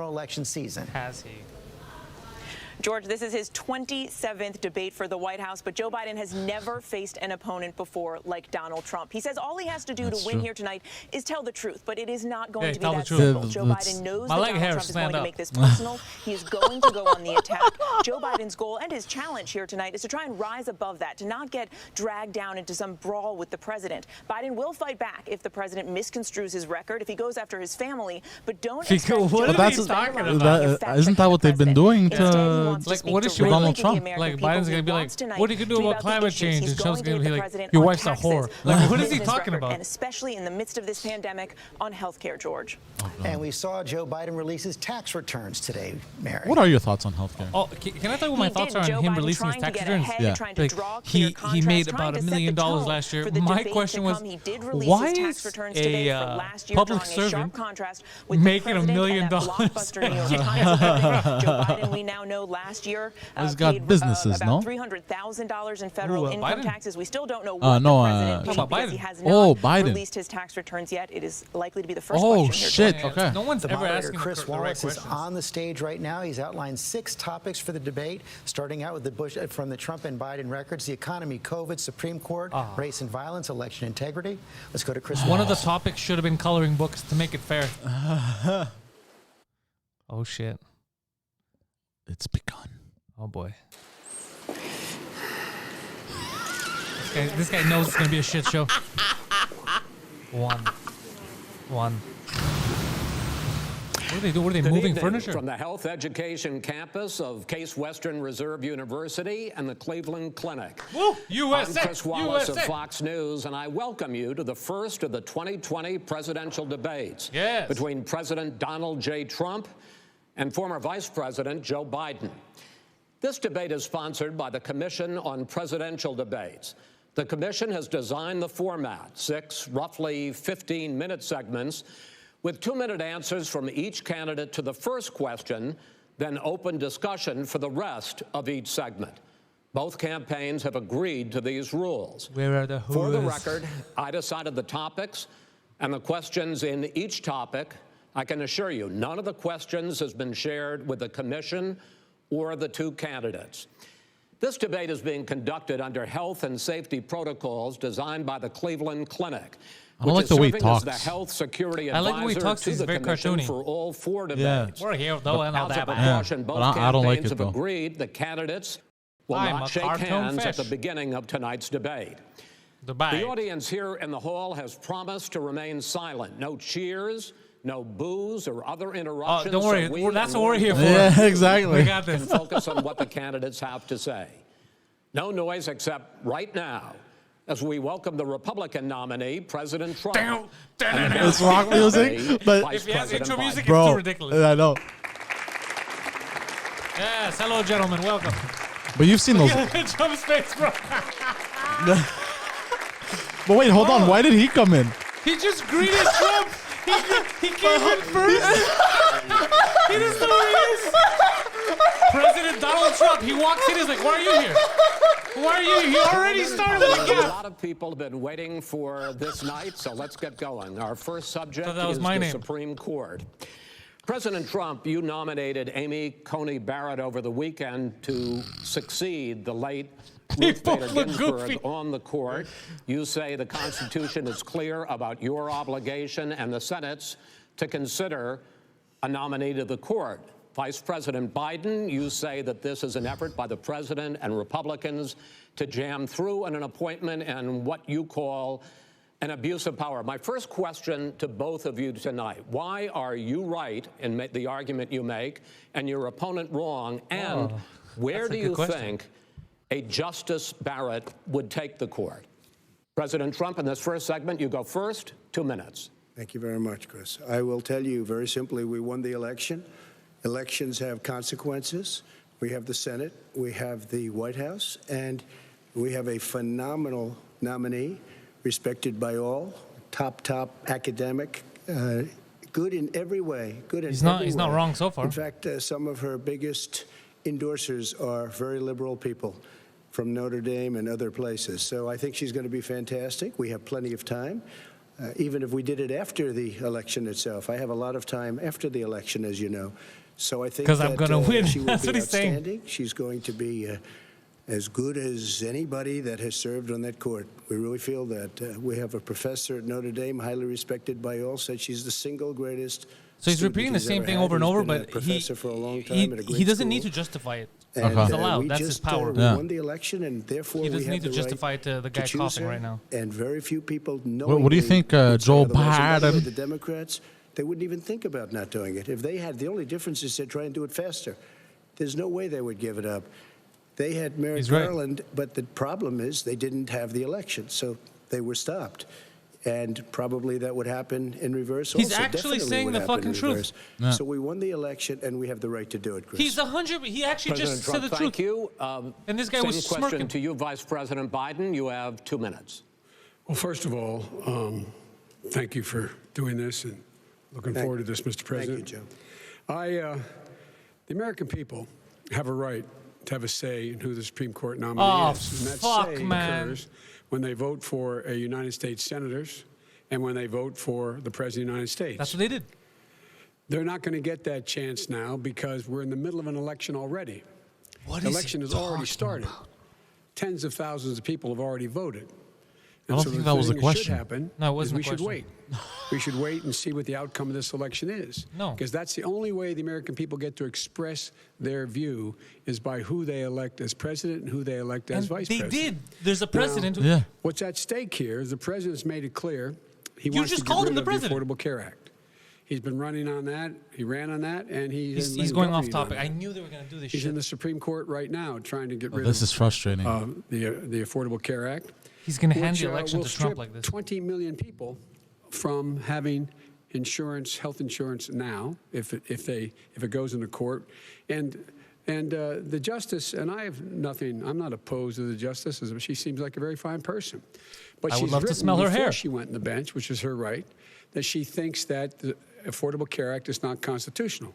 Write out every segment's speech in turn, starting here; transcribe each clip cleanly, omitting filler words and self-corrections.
election season. Has he? George, this is his 27th debate for the White House, but Joe Biden has never faced an opponent before like Donald Trump. He says all he has to do to win here tonight is tell the truth, but it is not going to be that simple. Joe Biden knows that Donald Trump is going to make this personal. He is going to go on the attack. Joe Biden's goal and his challenge here tonight is to try and rise above that, to not get dragged down into some brawl with the president. Biden will fight back if the president misconstrues his record, if he goes after his family, but don't expect what Joe is he talking about? Isn't that what they've been doing to like, what is she Donald Trump? Like, Biden's going to be like, what are you going to do about climate change? And Trump's going to be like, your wife's a whore. Like, what is he talking about? And especially in the midst of this pandemic on health care, George. And we saw Joe Biden release his tax returns today, Mary. What are your thoughts on healthcare? Oh, can I tell you what my thoughts are on him releasing his tax returns? Yeah. Like, he made about $1 million last year. My question was, why is a public servant making $1 million? Joe Biden, we now know last year got businesses, about $300,000 in federal income taxes. We still don't know what the president paid because he has not released his tax returns yet. It is likely to be the first question here. Shit. Okay. No one's ever asking Chris the right Wallace is questions. on the stage right now. He's outlined 6 topics for the debate, starting out with the from the Trump and Biden records: the economy, COVID, Supreme Court, race and violence, election integrity. Let's go to Chris Wallace. One of the topics should have been coloring books to make it fair. Oh shit. It's begun. Oh boy. This guy knows it's gonna be a shit show. One. What do they do? What are they moving furniture? From the health education campus of Case Western Reserve University and the Cleveland Clinic. Woo! USA! I'm Chris Wallace USA. of Fox News, and I welcome you to the first of the 2020 presidential debates between President Donald J. Trump and former Vice President Joe Biden. This debate is sponsored by the Commission on Presidential Debates. The commission has designed the format, 6 roughly 15-minute segments with 2-minute answers from each candidate to the first question, then open discussion for the rest of each segment. Both campaigns have agreed to these rules. Where are the who's? For the record, I decided the topics and the questions in each topic. I can assure you, none of the questions has been shared with the commission or the 2 candidates. This debate is being conducted under health and safety protocols designed by the Cleveland Clinic, I don't like the way he talks. as the health security I like the way he talks. advisor He's to the very commission cartoony. for all 4 debates. We're here though, and all As a that. precaution, both I don't like campaigns it, have though. agreed the candidates will I'm not a shake cartoon hands at the fish. beginning of tonight's debate. The audience here in the hall has promised to remain silent. No cheers, no boos or other interruptions. Don't worry, so that's what we're here for. Yeah, exactly. We got this. Can focus on what the candidates have to say. No noise except right now, as we welcome the Republican nominee, President Trump. It's rock music, but if he has intro music, bro, it's too ridiculous. I know. Yes, hello, gentlemen, welcome. But you've seen those. Trump's face, bro. But wait, hold on. Why did he come in? He just greeted Trump. He came in first. He doesn't know who he is. President Donald Trump. He walks in. He's like, "Why are you here? Why are you?" He already started with a A gap. lot of people have been waiting for this night, so let's get going. Our first subject that was is my the name. Supreme Court. President Trump, you nominated Amy Coney Barrett over the weekend to succeed the late Ruth Bader Ginsburg on the court. You say the Constitution is clear about your obligation and the Senate's to consider a nominee to the court. Vice President Biden, you say that this is an effort by the president and Republicans to jam through an appointment and what you call an abuse of power. My first question to both of you tonight: why are you right in the argument you make and your opponent wrong? And where do you think a Justice Barrett would take the court? President Trump, in this first segment, you go first. 2 minutes. Thank you very much, Chris. I will tell you very simply, we won the election. Elections have consequences. We have the Senate, we have the White House, and we have a phenomenal nominee, respected by all, top academic, good in every way, He's not wrong so far. In fact, some of her biggest endorsers are very liberal people from Notre Dame and other places. So I think she's going to be fantastic. We have plenty of time. even if we did it after the election itself. I have a lot of time after the election, as you know. So I think 'Cause I'm gonna win. she will That's be what he's saying. outstanding. She's going to be as good as anybody that has served on that court. We really feel that. We have a professor at Notre Dame, highly respected by all, said she's the single greatest. So he's student repeating the same ever thing had. over and He's over, been a but professor for a long time at a he great doesn't need to school. justify it. And, It's allowed. we That's his just, power. We won the election, and therefore He we doesn't have need to the justify right it to the guy choose coughing her, right now. And very few people know. What do you think, Joe Biden? The Democrats, they wouldn't even think about not doing it. If they had, the only difference is they're trying to do it faster. There's no way they would give it up. They had Merrick He's right. Garland, but the problem is they didn't have the election, so they were stopped. And probably that would happen in reverse. He's also. actually Definitely saying would the happen fucking in truth. reverse. Yeah. So we won the election, and we have the right to do it, Chris. He's 100. He actually President just Trump, said the thank truth. you. And this guy Same was question smirking. to you, Vice President Biden. You have 2 minutes. Well, first of all, thank you for doing this and looking forward to this, Mr. President. Thank you, Joe. The American people have a right to have a say in who the Supreme Court nominee is. And that fuck, say man. occurs when they vote for a United States senators and when they vote for the President of the United States. That's what they did. They're not going to get that chance now because we're in the middle of an election already. The election has already started. Tens of thousands of people have already voted. I don't think that was the thing question. Should happen No, it is wasn't we the should question. wait. We should wait and see what the outcome of this election is. No. Because that's the only way the American people get to express their view is by who they elect as president and who they elect as And vice they president. did. There's a president. Yeah. What's at stake here is the president's made it clear he You wants just to get called rid him the of president. the Affordable Care Act. He's been running on that. He ran on that, and He's going off topic. I knew they were going to do this He's shit. in the Supreme Court right now trying to get rid This of is frustrating. the Affordable Care Act. He's going to hand which, the election will to Trump strip like this. 20 million people from having insurance, health insurance now, if it goes into court, and the justice. And I have nothing. I'm not opposed to the justice. She seems like a very fine person, but I would she's love to written smell her before hair. she went in the bench, which is her right, that she thinks that the Affordable Care Act is not constitutional.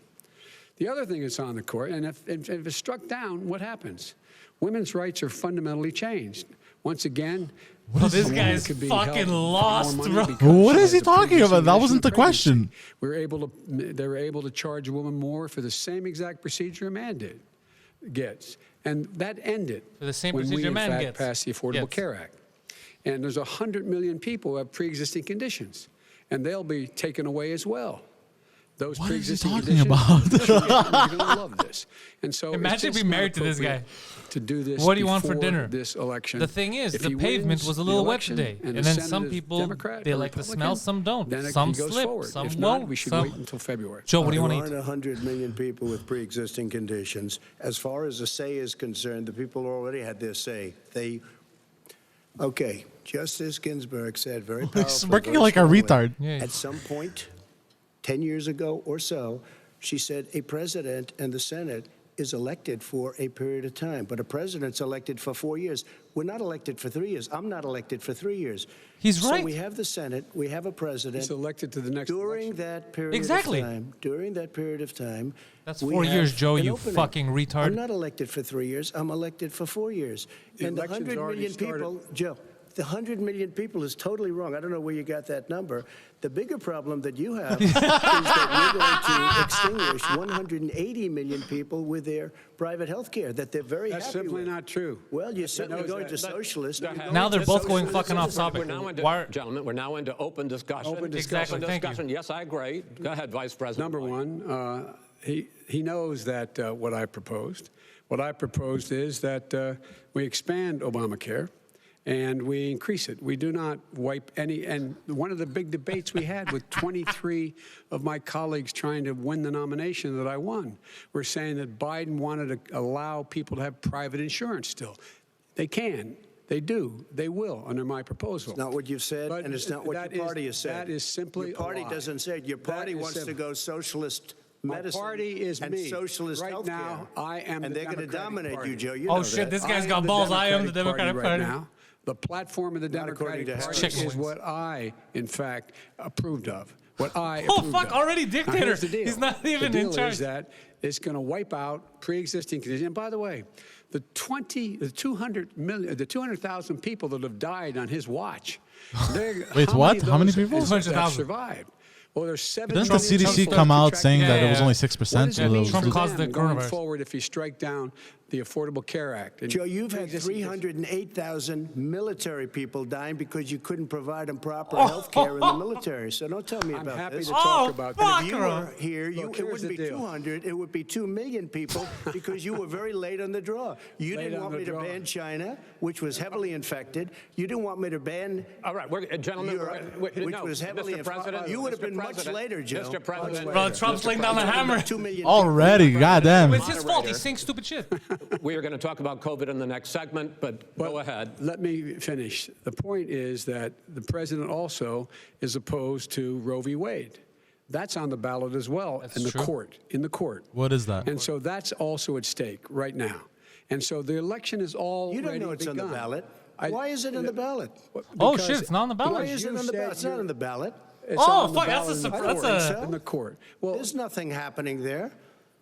The other thing that's on the court, and if it's struck down, what happens? Women's rights are fundamentally changed. Once again, Well, this a guy woman is could be fucking held more lost, money bro. because What she is he has a talking previous about? That condition wasn't of the question. pregnancy. They were able to charge a woman more for the same exact procedure a man gets. And that ended For the same when we, procedure a in man fact, gets. passed the Affordable Yes. Care Act. And there's 100 million people who have pre-existing conditions, and they'll be taken away as well. Those What is he pre-existing talking conditions, about? You're going to love this. And so Imagine it's just being not married to this guy. appropriate to do this What do you want for before dinner? This election. The thing is, If the he pavement wins was a the little wet election today. and And the then Senate some is people, Democrat they or like the Republican, smell, some don't. then it Some goes slip, forward. some If won't. not, we should some... wait until February. Joe, what do you want There to eat? aren't 100 million people with pre-existing conditions. As far as the say is concerned, the people already had their say. Okay, Justice Ginsburg said very powerfully. Smirking very like a strongly, retard. Yeah. At some point, 10 years ago or so, she said a president and the Senate is elected for a period of time, but a president's elected for 4 years. We're not elected for 3 years. I'm not elected for 3 years. He's right. So we have the Senate, we have a president. He's elected to the next During election. that period Exactly. of time, during that period of time, That's we 4 years, have Joe, an you opening. fucking retard. I'm not elected for 3 years. I'm elected for 4 years. The And the election's 100 already million started. people, Joe, the 100 million people is totally wrong. I don't know where you got that number. The bigger problem that you have is that we're going to extinguish 180 million people with their private health care that they're very That's happy simply with. not true. Well, you're certainly knows going that. to socialist. Now they're both going This fucking is- off topic. We're now into, Why- gentlemen, we're now into open discussion. Open discussion. Open Thank you. discussion. Yes, I agree. Go ahead, Vice President. Number one, he knows that what I proposed. What I proposed is that we expand Obamacare and we increase it. We do not wipe any. And one of the big debates we had with 23 of my colleagues trying to win the nomination that I won, were saying that Biden wanted to allow people to have private insurance still. They can. They do. They will under my proposal. It's not what you've said, But and it's not what that your is- party has said. that is simply Your party a lie. doesn't say it. Your party That is wants to simple. go socialist My medicine party is and me. socialist Right healthcare. now, I am and the they're going to Democratic dominate Party. you, Joe. You Oh, know shit, that. this guy's I got am the balls. I am the Democratic Democratic Party Party. right now. The platform of the Not according Democratic to Party Chicken is wings. what I, in fact, approved of. What I Oh, approved fuck, of. already Now, dictator. here's the deal. He's not even the in deal charge. is that it's going to wipe out pre-existing conditions. And by the way, the 200,000 people that have died on his watch. Wait, what? How many people? 200,000. Survived. Well, there's 7 Didn't the million CDC people come out contracted. saying that it was Yeah. only What 6%? does it mean Trump for caused them the going coronavirus. forward if you strike down the Affordable Care Act? And Joe, you've had pre-existing- 308,000 military people dying because you couldn't provide them proper health care in the military. So don't tell me I'm about happy this. to talk Oh, about fuck. that. If you were here, Look, it here's wouldn't be the deal. 200, it would be 2 million people because you were very late on the draw. You Late didn't on want the me to draw. ban China, which was heavily infected. You didn't want me to ban All right, gentlemen, Europe, which which was heavily Mr. President, infected. You would have Mr. been much President, later, Joe. Mr. Much President, later. Bro, Trump's laying down the hammer. 2 million Already, goddamn. It's his fault. He's saying stupid shit. we are going to talk about COVID in the next segment, but go ahead. Let me finish. The point is that the president also is opposed to Roe v. Wade. That's on the ballot as well in the true. court. In the court. What is that? And so that's also at stake right now. And so the election is already You don't know it's on the begun. ballot. I- Why is it on the ballot? Oh, Because- shit, it's not on the ballot. Why because is it you on the ballot? said It's not you're- on the ballot. It's Oh, on the fuck, that's ballot a in the surprise. court. That's a- In the court. Well, There's nothing happening there.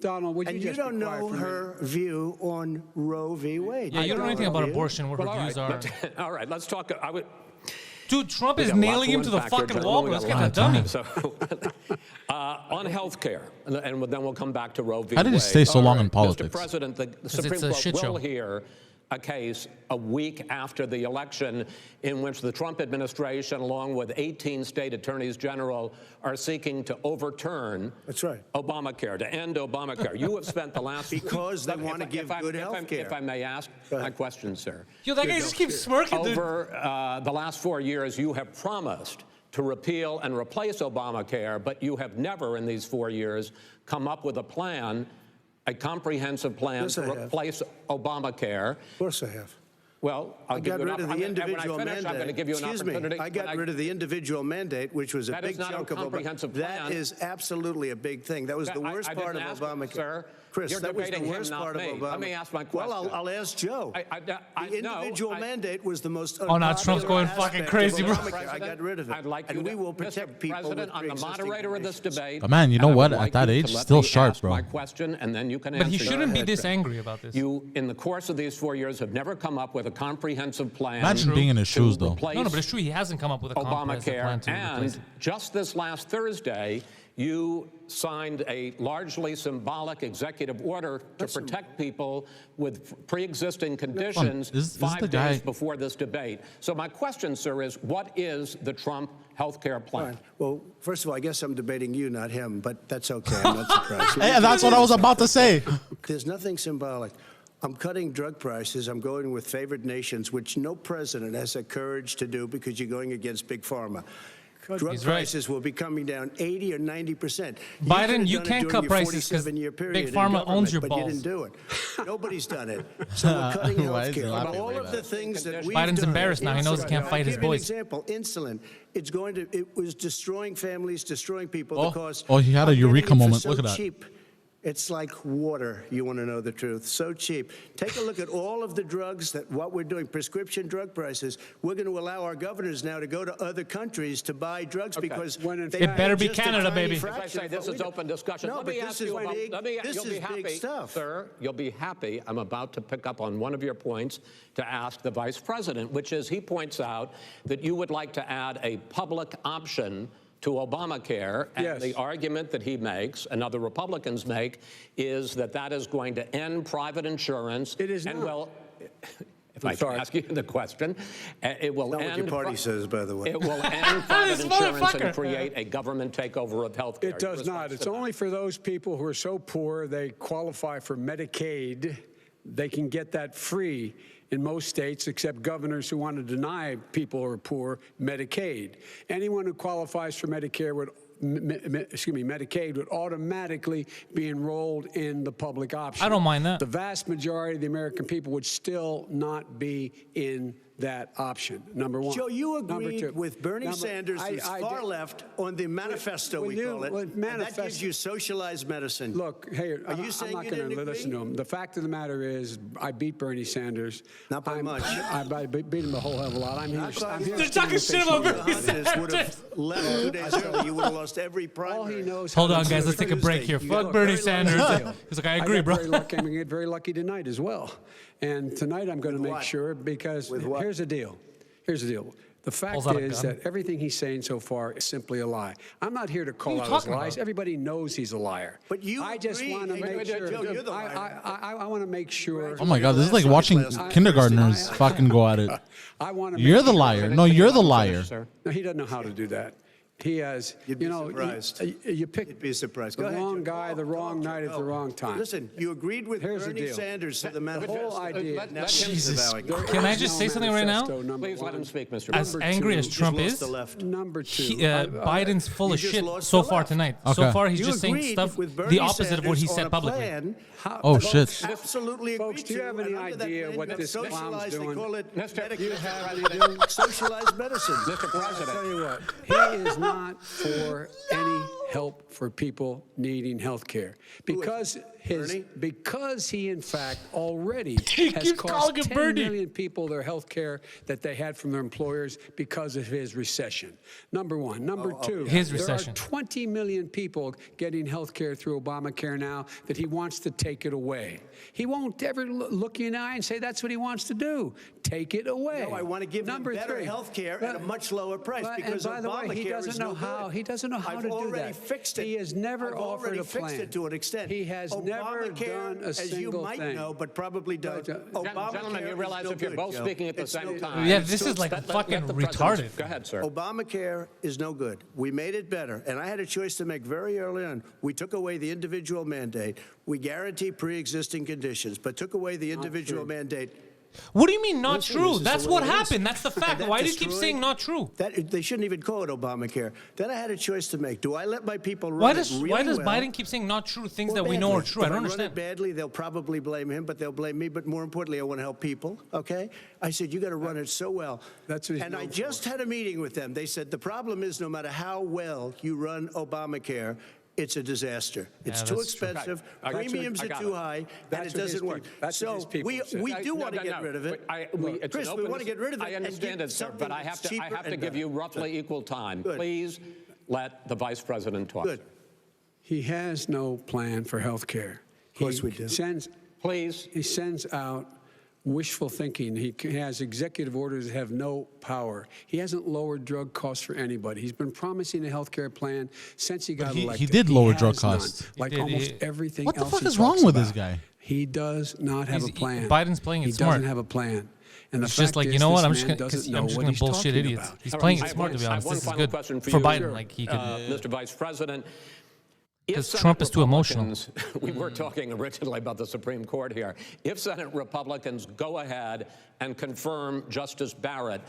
Donald, would you And you just be don't quiet know for a minute? her view on Roe v. Wade. Yeah, you don't know anything about View. abortion, what her All views right, are. all right, let's talk. Dude, Trump We is got a lot nailing him to the unpack here, fucking gentlemen. wall. We Let's got get a that dummy. So, on health care, and then we'll come back to Roe v. How did he Wade. stay so All long in Mr. politics? President, the it's Supreme a Court shit show. will hear a case a week after the election in which the Trump administration, along with 18 state attorneys general, are seeking to overturn That's right. Obamacare, to end Obamacare. You have spent the last... Because they want to give good health care. If I may ask my question, sir. Yo, that guy just keeps smirking, dude. Over the last 4 years, you have promised to repeal and replace Obamacare, but you have never in these 4 years come up with a plan, a comprehensive plan Yes, to I have. replace Obamacare. Of course I have. Well, I'll I give got you an rid of the and individual when I finish, mandate. I'm going to give you an Excuse opportunity. me. I got rid of the individual mandate, which was a That is big not a chunk of comprehensive That plan. is absolutely a big thing. That was the I- worst I part of didn't ask, Obamacare. sir. Chris, You're that was the debating him, worst not part of me. Obamacare. Let me ask my Well, question. I'll ask Joe. The The individual mandate was the most Oh, now Trump's going fucking crazy, bro. I got rid of it. I'd like you and we to, will Mr. protect people President, with I'm the pre-existing moderator of this conditions. debate. But man, you know and I what? would At like that you age, to let still me sharp, ask bro. my question, and then you can But answer. he shouldn't be ahead, this Trump. angry about this. You, in the course of these 4 years, have never come up with a comprehensive plan. Imagine being in his to shoes, though. replace No, but it's true. He hasn't come up with a comprehensive plan Obamacare, to replace and it. just this last Thursday, you signed a largely symbolic executive order to protect people with pre-existing conditions Is the 5 guy- days before this debate. So my question, sir, is what is the Trump health care plan? Fine. Well, first of all, I guess I'm debating you, not him, but that's okay. I'm not surprised. Hey, that's what I was about to say. There's nothing symbolic. I'm cutting drug prices. I'm going with favored nations, which no president has the courage to do because you're going against big pharma. Drug He's right. prices will be coming down 80 or 90%. Biden, you can't cut prices 'cause Big Pharma owns your but balls. you didn't do it. Nobody's done it. So we're cutting Why health is he care. laughing All like of that? the things that we've Biden's done. embarrassed now. He knows he can't fight his I'll give you an boys. example. Insulin. It was destroying families, destroying people Oh. because Oh, he had a I'm getting eureka it for moment. so Look at that. cheap. It's like water, you want to know the truth. So cheap. Take a look at all of the drugs that what we're doing, prescription drug prices. We're going to allow our governors now to go to other countries to buy drugs because When in they fact- pay It better be just a Canada, tiny baby. As I fraction say, of this what is we do. open discussion. No, Let but me this ask is you about, big. This you'll is be happy, big stuff. sir, you'll be happy. I'm about to pick up on one of your points to ask the vice president, which is he points out that you would like to add a public option to Obamacare, and Yes. the argument that he makes and other Republicans make is that that is going to end private insurance. It is and not. well, if I can sorry. ask you the question, it will Not what end. your party says, by the way. It will end private This insurance motherfucker. and create a government takeover of health care. It does not. It's only for those people who are so poor they qualify for Medicaid. They can get that free in most states, except governors who want to deny people who are poor Medicaid. Anyone who qualifies for Medicare would Medicaid would automatically be enrolled in the public option. I don't mind that. The vast majority of the American people would still not be in that option, number one. Joe, you Number agreed two. with Bernie Sanders, who's far left, on the manifesto, we call it. And that gives you socialized medicine. Look, hey, Are you saying I'm you not going didn't to listen agree? to him. The fact of the matter is, I beat Bernie Sanders. Not by much. I beat him a whole hell of a lot. I'm here. They're talking shit about Bernie Sanders would have left 2 days early. You would have lost every primary. All he knows. Hold on, guys. Let's take a break here. Fuck Bernie Sanders. He's like, I agree, bro. I'm going to get very lucky tonight as well. And tonight I'm going to make what? sure, because here's the deal. Here's the deal. The fact Pulls out a is gun. that everything he's saying so far is simply a lie. I'm not here to call What are you out his talking lies. about? Everybody knows he's a liar. But you I just agree. want to Hey, make sure. Joe, you're the liar. I want to make sure. Oh my God, this is like watching kindergartners fucking go at it. I want to. You're the liar. No, you're the liar. No, he doesn't know how to do that. He has, You'd be surprised. you picked You'd be surprised. the Go ahead, wrong Joe. guy, the wrong night at the wrong time. Listen, you agreed with Here's the Bernie deal. Sanders to the manifesto. whole idea. Let him- Jesus. There Can I is just no say something right now? manifesto, number Please let one. him speak, Mr. As President. angry as You Trump just is, lost the left. Number two. Biden's full of You just shit lost so the far left. tonight. Okay. So far, he's You just saying agreed stuff with Bernie the opposite of what he Sanders said on a publicly. plan. Oh, shit. Absolutely agree. Folks, do you have any idea what this clown's socialized, doing? They call it Mr. you President. have socialized medicine. Mr. I'll President. tell you what, he is not for any help for people needing health care Bernie? because he in fact already He has keeps cost calling him 10 Bernie. million people their health care that they had from their employers because of his recession. Number one. Number two, His there recession. are 20 million people getting health care through Obamacare now that he wants to take it away. He won't ever look you in the eye and say that's what he wants to do. Take it away. No, I want to give Number them better three. health care at a much lower price But- because and by the way, Obamacare he doesn't is know no how. good. He doesn't know how I've to do already that. fixed it. He has never I've offered already a fixed plan. it to an extent. He has never Obamacare, done a as you single might thing. know, but probably don't. Gentlemen, you realize if you're both Joe. speaking at the It's same no time. good. Yeah, this is like Let fucking the president- retarded. Go ahead, sir. Obamacare is no good. We made it better, and I had a choice to make very early on. We took away the individual mandate. We guarantee pre-existing conditions, but took away the individual mandate. What do you mean not Listen, true? this is that's the way what it is. happened. That's the fact. And that Why do you keep destroyed- saying not true? That they shouldn't even call it Obamacare. Then I had a choice to make. Do I let my people run Why it does really well? Biden Biden keep saying not true things Well, that we know are badly. true? I If don't run understand. it badly, they'll probably blame him, but they'll blame me. But more importantly, I want to help people. Okay? I said you got to run it so well. That's what he's And I known just for. had a meeting with them. They said the problem is no matter how well you run Obamacare, it's a disaster. It's Yeah, too that's true. expensive. I got you. Premiums I are got too it. high, and That's it what his doesn't work. people- that's what his So people we said. do want to get rid of it. It's Chris, an we open- want to get rid of it. I and understand give it, sir, something but I have that's to cheaper and give better. you roughly equal time. Good. Please let the vice president talk. Good. He has no plan for health care. Of course we do. Please. He sends out wishful thinking. He has executive orders that have no power. He hasn't lowered drug costs for anybody. He's been promising a health care plan since he got he elected. did lower has drug none. costs. Like He did. almost everything What the else fuck he is wrong talks with this about. guy? He does not have a He's- plan. Biden's playing it he smart. doesn't have a plan. And the It's fact just like, is, you know what? this I'm just man gonna doesn't know what gonna he's bullshit talking idiots. about. He's All playing right, it I smart, have to be one- I have honest. one This is final good question for you, Biden. sir. Like he could. Mr. Vice President. If 'Cause Senate Trump is too emotional. Republicans- We were talking originally about the Supreme Court here. If Senate Republicans go ahead and confirm Justice Barrett,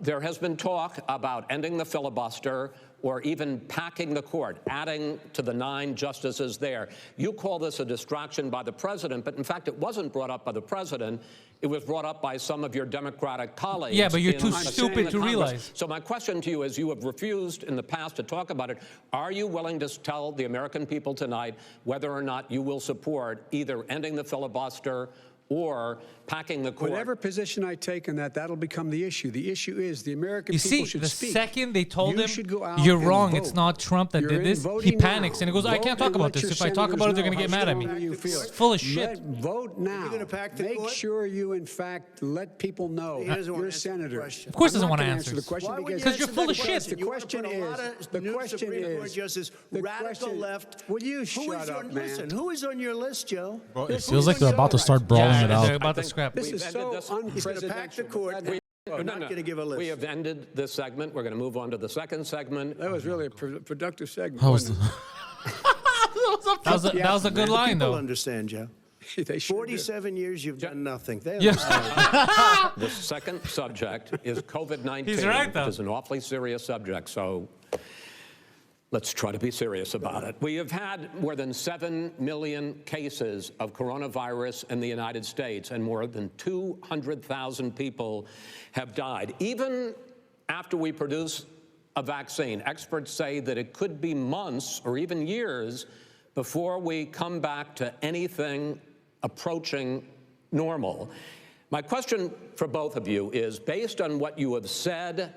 there has been talk about ending the filibuster or even packing the court, adding to the 9 justices there. You call this a distraction by the president, but in fact, it wasn't brought up by the president. It was brought up by some of your Democratic colleagues. Yeah, but you're in too the stupid Senate to Congress. realize. So my question to you is, you have refused in the past to talk about it. Are you willing to tell the American people tonight whether or not you will support either ending the filibuster or packing the court? Whatever position I take on that, that'll become the issue. The issue is the American You people see, should the speak. second they told You him, should go out you're and wrong, vote. it's not Trump that You're did in this, he voting panics now. and he goes, I Vote can't talk and about let this. your If I talk about it, they're going to get senators mad at know me. how you feel. It's full of shit. Vote now. gonna pack the Make court? sure you, in fact, let people know He doesn't wanna you're a answer the senator. question. Of course I'm doesn't not wanna gonna answer the question Why would you Because you're answer full that of shit. question? The You wanna question put a lot is, of the new question Supreme Court is, justices, the radical question- left. Will you Who shut is up, on, man? Listen, who is on your list, Joe? Bro, it Who's feels like on they're your about to list? start brawling Yeah, it they're out. about to think scrap. This We've is ended so this- He's going to pack the unpresidential. court. We're not going to give a list. We have ended this segment. We're going to move on to the second segment. That was really a productive segment. That was wasn't That was a good line, People though. understand, Joe. it? They sure did. 47 years, you've done nothing. They Yeah. understand. The second subject is COVID-19, He's right, though. which is an awfully serious subject. So Let's try to be serious about it. We have had more than 7 million cases of coronavirus in the United States, and more than 200,000 people have died. Even after we produce a vaccine, experts say that it could be months or even years before we come back to anything approaching normal. My question for both of you is, based on what you have said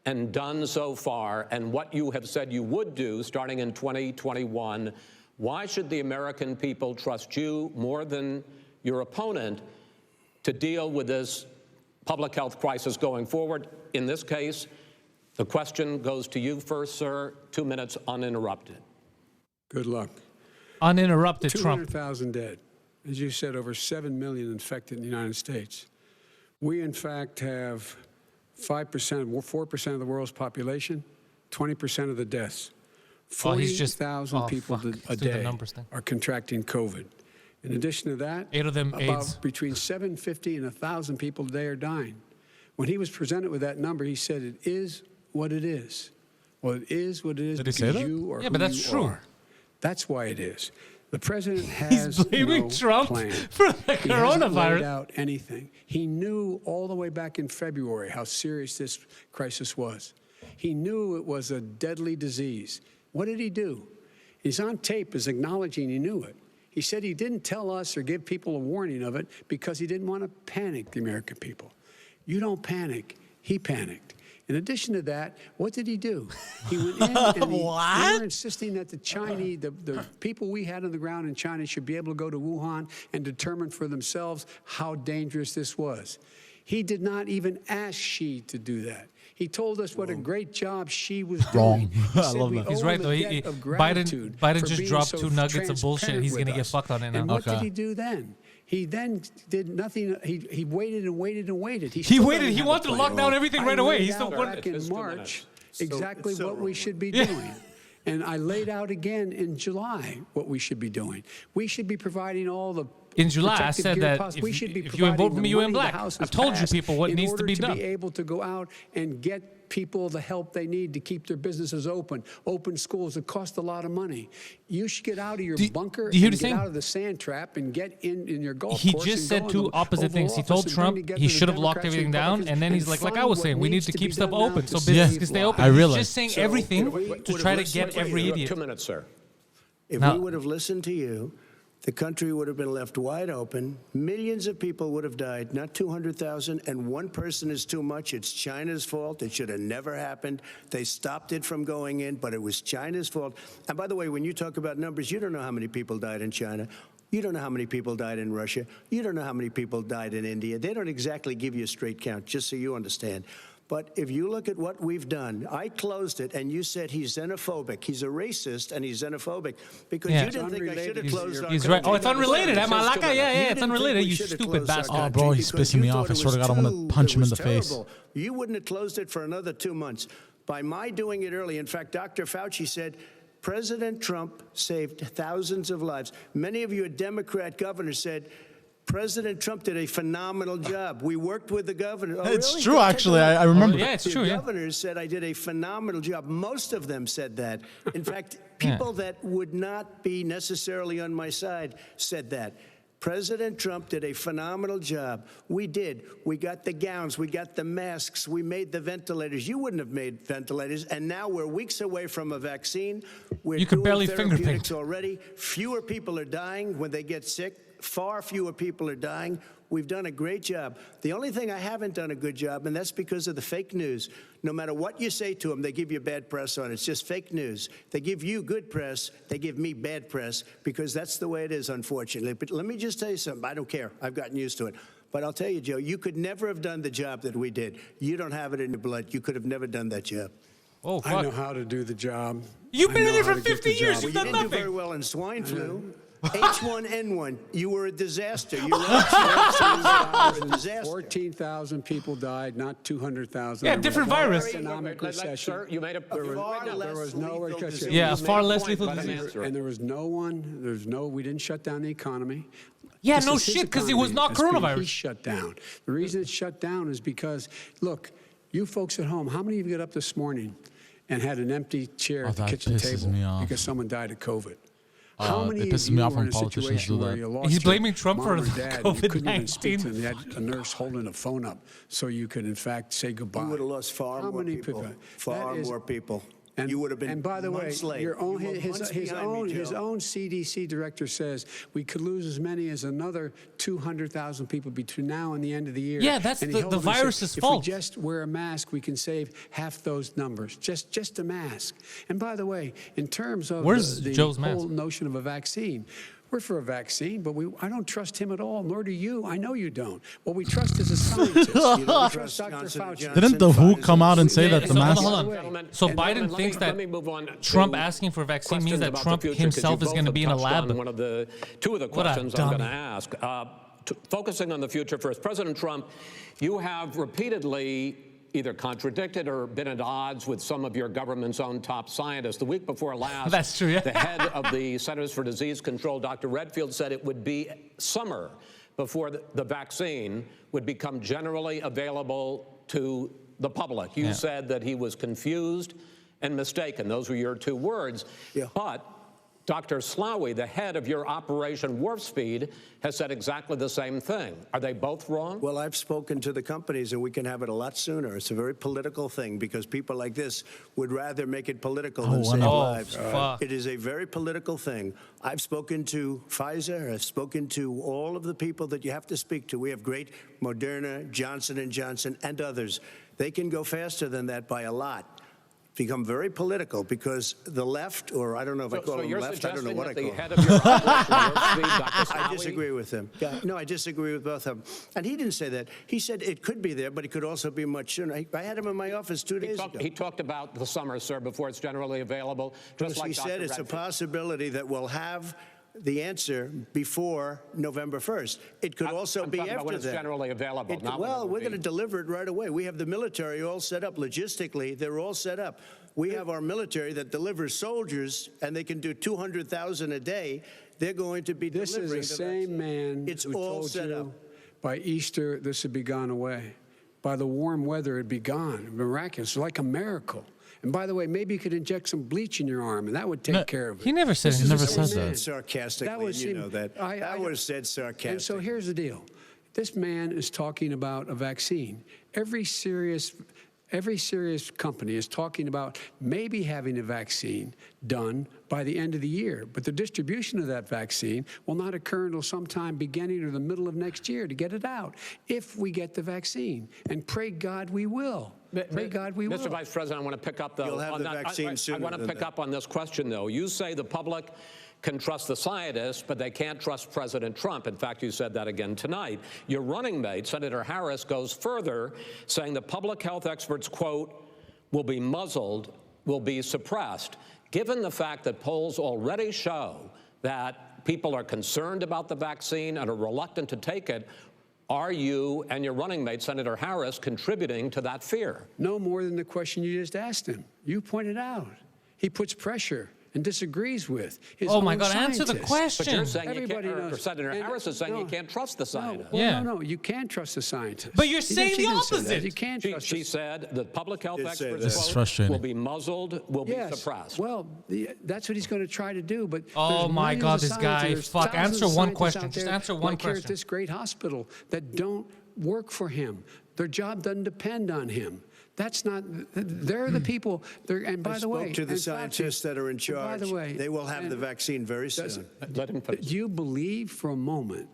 and done so far, and what you have said you would do starting in 2021, why should the American people trust you more than your opponent to deal with this public health crisis going forward? In this case, the question goes to you first, sir. 2 minutes uninterrupted. Good luck. Uninterrupted, Trump. 200,000 dead. As you said, over 7 million infected in the United States. We, in fact, have 4% of the world's population, 20% of the deaths. 40,000 people a day are contracting COVID. In addition to that, 8 of them AIDS. Between 750 and 1,000 people a day are dying. When he was presented with that number, he said, "It is what it is." Well, it is what it is Did he say because that? you are Yeah, but who that's you true. are. That's why it is. The president has He's blaming no Trump plan. for the He hasn't laid coronavirus. out anything. He knew all the way back in February how serious this crisis was. He knew it was a deadly disease. What did he do? He's on tape as acknowledging he knew it. He said he didn't tell us or give people a warning of it because he didn't want to panic the American people. You don't panic. He panicked. In addition to that, what did he do? He went in and we were insisting that the Chinese, the people we had on the ground in China should be able to go to Wuhan and determine for themselves how dangerous this was. He did not even ask Xi to do that. He told us what a great job Xi was doing. He I said love we that. owe He's him right, a though. debt of gratitude Biden for just being dropped so 2 nuggets of bullshit. transparent He's going to with get us. fucked on it now. And what did Okay. he do then? He then did nothing. He waited and waited and waited. He still waited. doesn't He have a wanted to plan. lock down everything right away. He's still back working. in It's 2 March minutes. exactly so what we wrong. should be Yeah. doing. And I laid out again in July what we should be doing. We should be providing all the In July, I protective said gear that possible. We should be if you ain't vote providing for me, the you ain't money the black. House I've has told you passed people what in needs to order be done. be able to go out and get people the help they need to keep their businesses open schools. It costs a lot of money. You should get out of your bunker do you hear and the get thing? out of the sand trap and get in your golf He course just and said go in two the opposite Oval things. He Office told and bring Trump together he the should have locked Democrats everything and down, Republicans and then he's like I fund was what saying, we need needs to be keep stuff done now open to so save business can stay lives. open. I He's realize. just saying So, everything if we to would've try to listened get to every you, idiot. 2 minutes, sir. If No. we would have listened to you, the country would have been left wide open. Millions of people would have died, not 200,000, and one person is too much. It's China's fault. It should have never happened. They stopped it from going in, but it was China's fault. And by the way, when you talk about numbers, you don't know how many people died in China. You don't know how many people died in Russia. You don't know how many people died in India. They don't exactly give you a straight count, just so you understand. But if you look at what we've done, I closed it, and you said he's xenophobic. He's a racist, and he's xenophobic because Yeah. you didn't think I should have closed our He's right. Oh, country. it's unrelated. Am I like You yeah, You it's didn't unrelated. think we You should have stupid closed our bastard. Oh, country bro, he's because pissing me you off. thought I it swear to was God, I wanna too- punch him it in was the face. terrible. You wouldn't have closed it for another 2 months. By my doing it early, in fact, Dr. Fauci said, President Trump saved thousands of lives. Many of you Democrat governors said, President Trump did a phenomenal job. We worked with the governor. Oh, It's really? true, Go take a actually. look. I remember. Yeah, it's The true. Yeah. governors said I did a phenomenal job. Most of them said that. In fact, people that would not be necessarily on my side said that. President Trump did a phenomenal job. We did. We got the gowns. We got the masks. We made the ventilators. You wouldn't have made ventilators. And now we're weeks away from a vaccine. We're You could doing barely finger therapeutics paint. already. Fewer people are dying when they get sick. Far fewer people are dying. We've done a great job. The only thing I haven't done a good job, and that's because of the fake news. No matter what you say to them, they give you bad press on it. It's just fake news. They give you good press. They give me bad press because that's the way it is, unfortunately. But let me just tell you something. I don't care. I've gotten used to it. But I'll tell you, Joe, you could never have done the job that we did. You don't have it in your blood. You could have never done that job. Oh, I know fuck. how to do the job. You've I been in know it how for to get 50 the years. job You've You done didn't do nothing. very well in swine flu. H1N1, you were a disaster. You were a disaster. 14,000 people died, not 200,000. Yeah, There was different no virus. Economic recession. Sir, you made a Far there was less no lethal recession. disease. Yeah, You far made a less point, lethal let him disease. answer it. And we didn't shut down the economy. Yeah, This no is his shit, because it was economy. not That's being- coronavirus. He shut down. The reason it's shut down is because, look, you folks at home, how many of you got up this morning and had an empty chair at the that kitchen pisses table me off. because someone died of COVID? How many it of pisses you me off were when in a politicians situation do where that. you lost He's your blaming Trump mom for or the dad, and you couldn't even speak COVID-19. to them? You had a nurse holding the phone up so you could, in fact, say goodbye. You would have lost far How more many people. That Far is- more people. And, You would have been and by the way, months late. your own, You were his months behind me, his Joe. own CDC director says we could lose as many as another 200,000 people between now and the end of the year. Yeah, that's And he the held up and said, virus's if fault. we just wear a mask, we can save half those numbers. Just a mask. And by the way, in terms of Where's the Joe's whole mask? notion of a vaccine, we're for a vaccine, but I don't trust him at all, nor do you. I know you don't. What we trust is a scientist. You don't trust trust Dr. Johnson & Fauci. Johnson, Didn't the WHO Pfizer, come out and say Yeah, that the so mask? hold on. Gentlemen, So and Biden gentlemen, thinks let that me move on Trump to asking for a vaccine means questions that about Trump the future, 'cause himself you is going to both be in have a touched lab. on two of the What a questions I'm going to dummy. ask. Focusing on the future first, President Trump, you have repeatedly either contradicted or been at odds with some of your government's own top scientists. The week before last, That's true, yeah. the head of the Centers for Disease Control, Dr. Redfield, said it would be summer before the vaccine would become generally available to the public. You said that he was confused and mistaken. Those were your two words. Yeah. But Dr. Slaoui, the head of your Operation Warp Speed, has said exactly the same thing. Are they both wrong? Well, I've spoken to the companies, and we can have it a lot sooner. It's a very political thing because people like this would rather make it political than save lives. fuck. It is a very political thing. I've spoken to Pfizer. I've spoken to all of the people that you have to speak to. We have great Moderna, Johnson & Johnson, and others. They can go faster than that by a lot. Become very political because the left, or I don't know if I call them you're left, I don't know suggesting what I that the call them. head of your Operation Warp Speed, Dr. I Slaoui, disagree with him. Yeah, no, I disagree with both of them. And he didn't say that. He said it could be there, but it could also be much sooner. I had him in my office 2 days ago. He talked about the summer, sir, before it's generally available. Just like He said Dr. it's a Redfield. possibility that we'll have the answer before November 1st. It could also I'm be talking about after when it's that. generally available, not when it Well, will we're going to be. deliver it right away. We have the military all set up. Logistically, they're all set up. We have our military that delivers soldiers, and they can do 200,000 a day. They're going to be This is delivering the the same vaccine. man It's who all told set you up. by Easter this would be gone away. By the warm weather, it'd be gone. Miraculous, like a miracle. And by the way, maybe you could inject some bleach in your arm, and that would take No, care of it. He never said. This He is never the said same man. that. Sarcastically, That was and you him. know that. That was said sarcastically. And so here's the deal. This man is talking about a vaccine. Every serious company is talking about maybe having a vaccine done by the end of the year. But the distribution of that vaccine will not occur until sometime beginning or the middle of next year to get it out, if we get the vaccine. And pray God we will. Pray God we will. Mr. Vice President, I want to pick up, though. You'll have on the that. vaccine I sooner want to than pick that. up on this question, though. You say the public can trust the scientists, but they can't trust President Trump. In fact, you said that again tonight. Your running mate, Senator Harris, goes further, saying the public health experts, quote, will be muzzled, will be suppressed. Given the fact that polls already show that people are concerned about the vaccine and are reluctant to take it, are you and your running mate, Senator Harris, contributing to that fear? No more than the question you just asked him. You pointed out. He puts pressure and disagrees with his Oh my own God! Answer the scientists. question. But you're saying Everybody you can't, or knows. Senator And- Harris is saying you no. can't trust the scientists. Well, Yeah. no, you can't trust the scientists. But you're She saying didn't the say that. opposite. You can't trust She said the public health Did say experts, that. This is quote, frustrating. will be muzzled, will be Yes. suppressed. Well, that's what he's going to try to do. But Oh there's my millions God, of this guy. scientists, Fuck, thousands answer of one scientists question. out Just there, answer one like here at question. this great hospital that don't work for him. Their job doesn't depend on him. That's not. They're the people. And by I the way, spoke to the and Fauci, scientists that are in and charge. by the way, They will have and the vaccine very soon. Let him finish. do you believe for a moment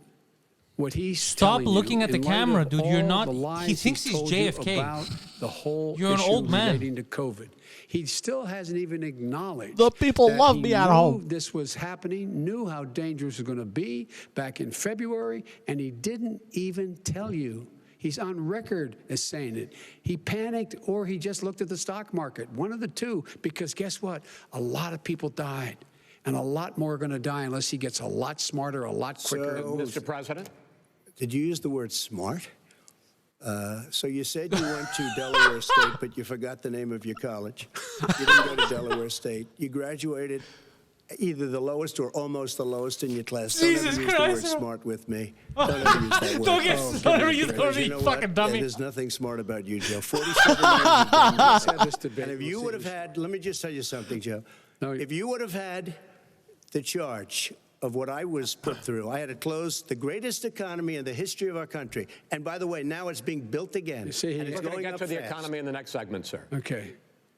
what he's Stop telling looking you at the in light camera, of dude. You're all not- the lies he thinks he's told you JFK. about the whole You're an issue old man. relating to COVID. He still hasn't even acknowledged The people that love he me at knew home. this was happening, knew how dangerous it was going to be back in February, and he didn't even tell you. He's on record as saying it. He panicked or he just looked at the stock market, one of the two, because guess what? A lot of people died, and a lot more are going to die unless he gets a lot smarter, a lot quicker. So- Mr. President? Did you use the word smart? So you said you went to Delaware State, but you forgot the name of your college. You didn't go to Delaware State. You graduated either the lowest or almost the lowest in your class. Jesus Don't ever use the Christ. word smart with me. Don't ever use that word. Don't ever use the word, You you know fucking what? dummy. There's nothing smart about you, Joe. 47 years. Had this debate. And if you would have had, let me just tell you something, Joe. No, If you would have had the charge of what I was put through, I had to close the greatest economy in the history of our country. And by the way, now it's being built again. see, and it's We're going to going get up to the fast. economy in the next segment, sir. Okay.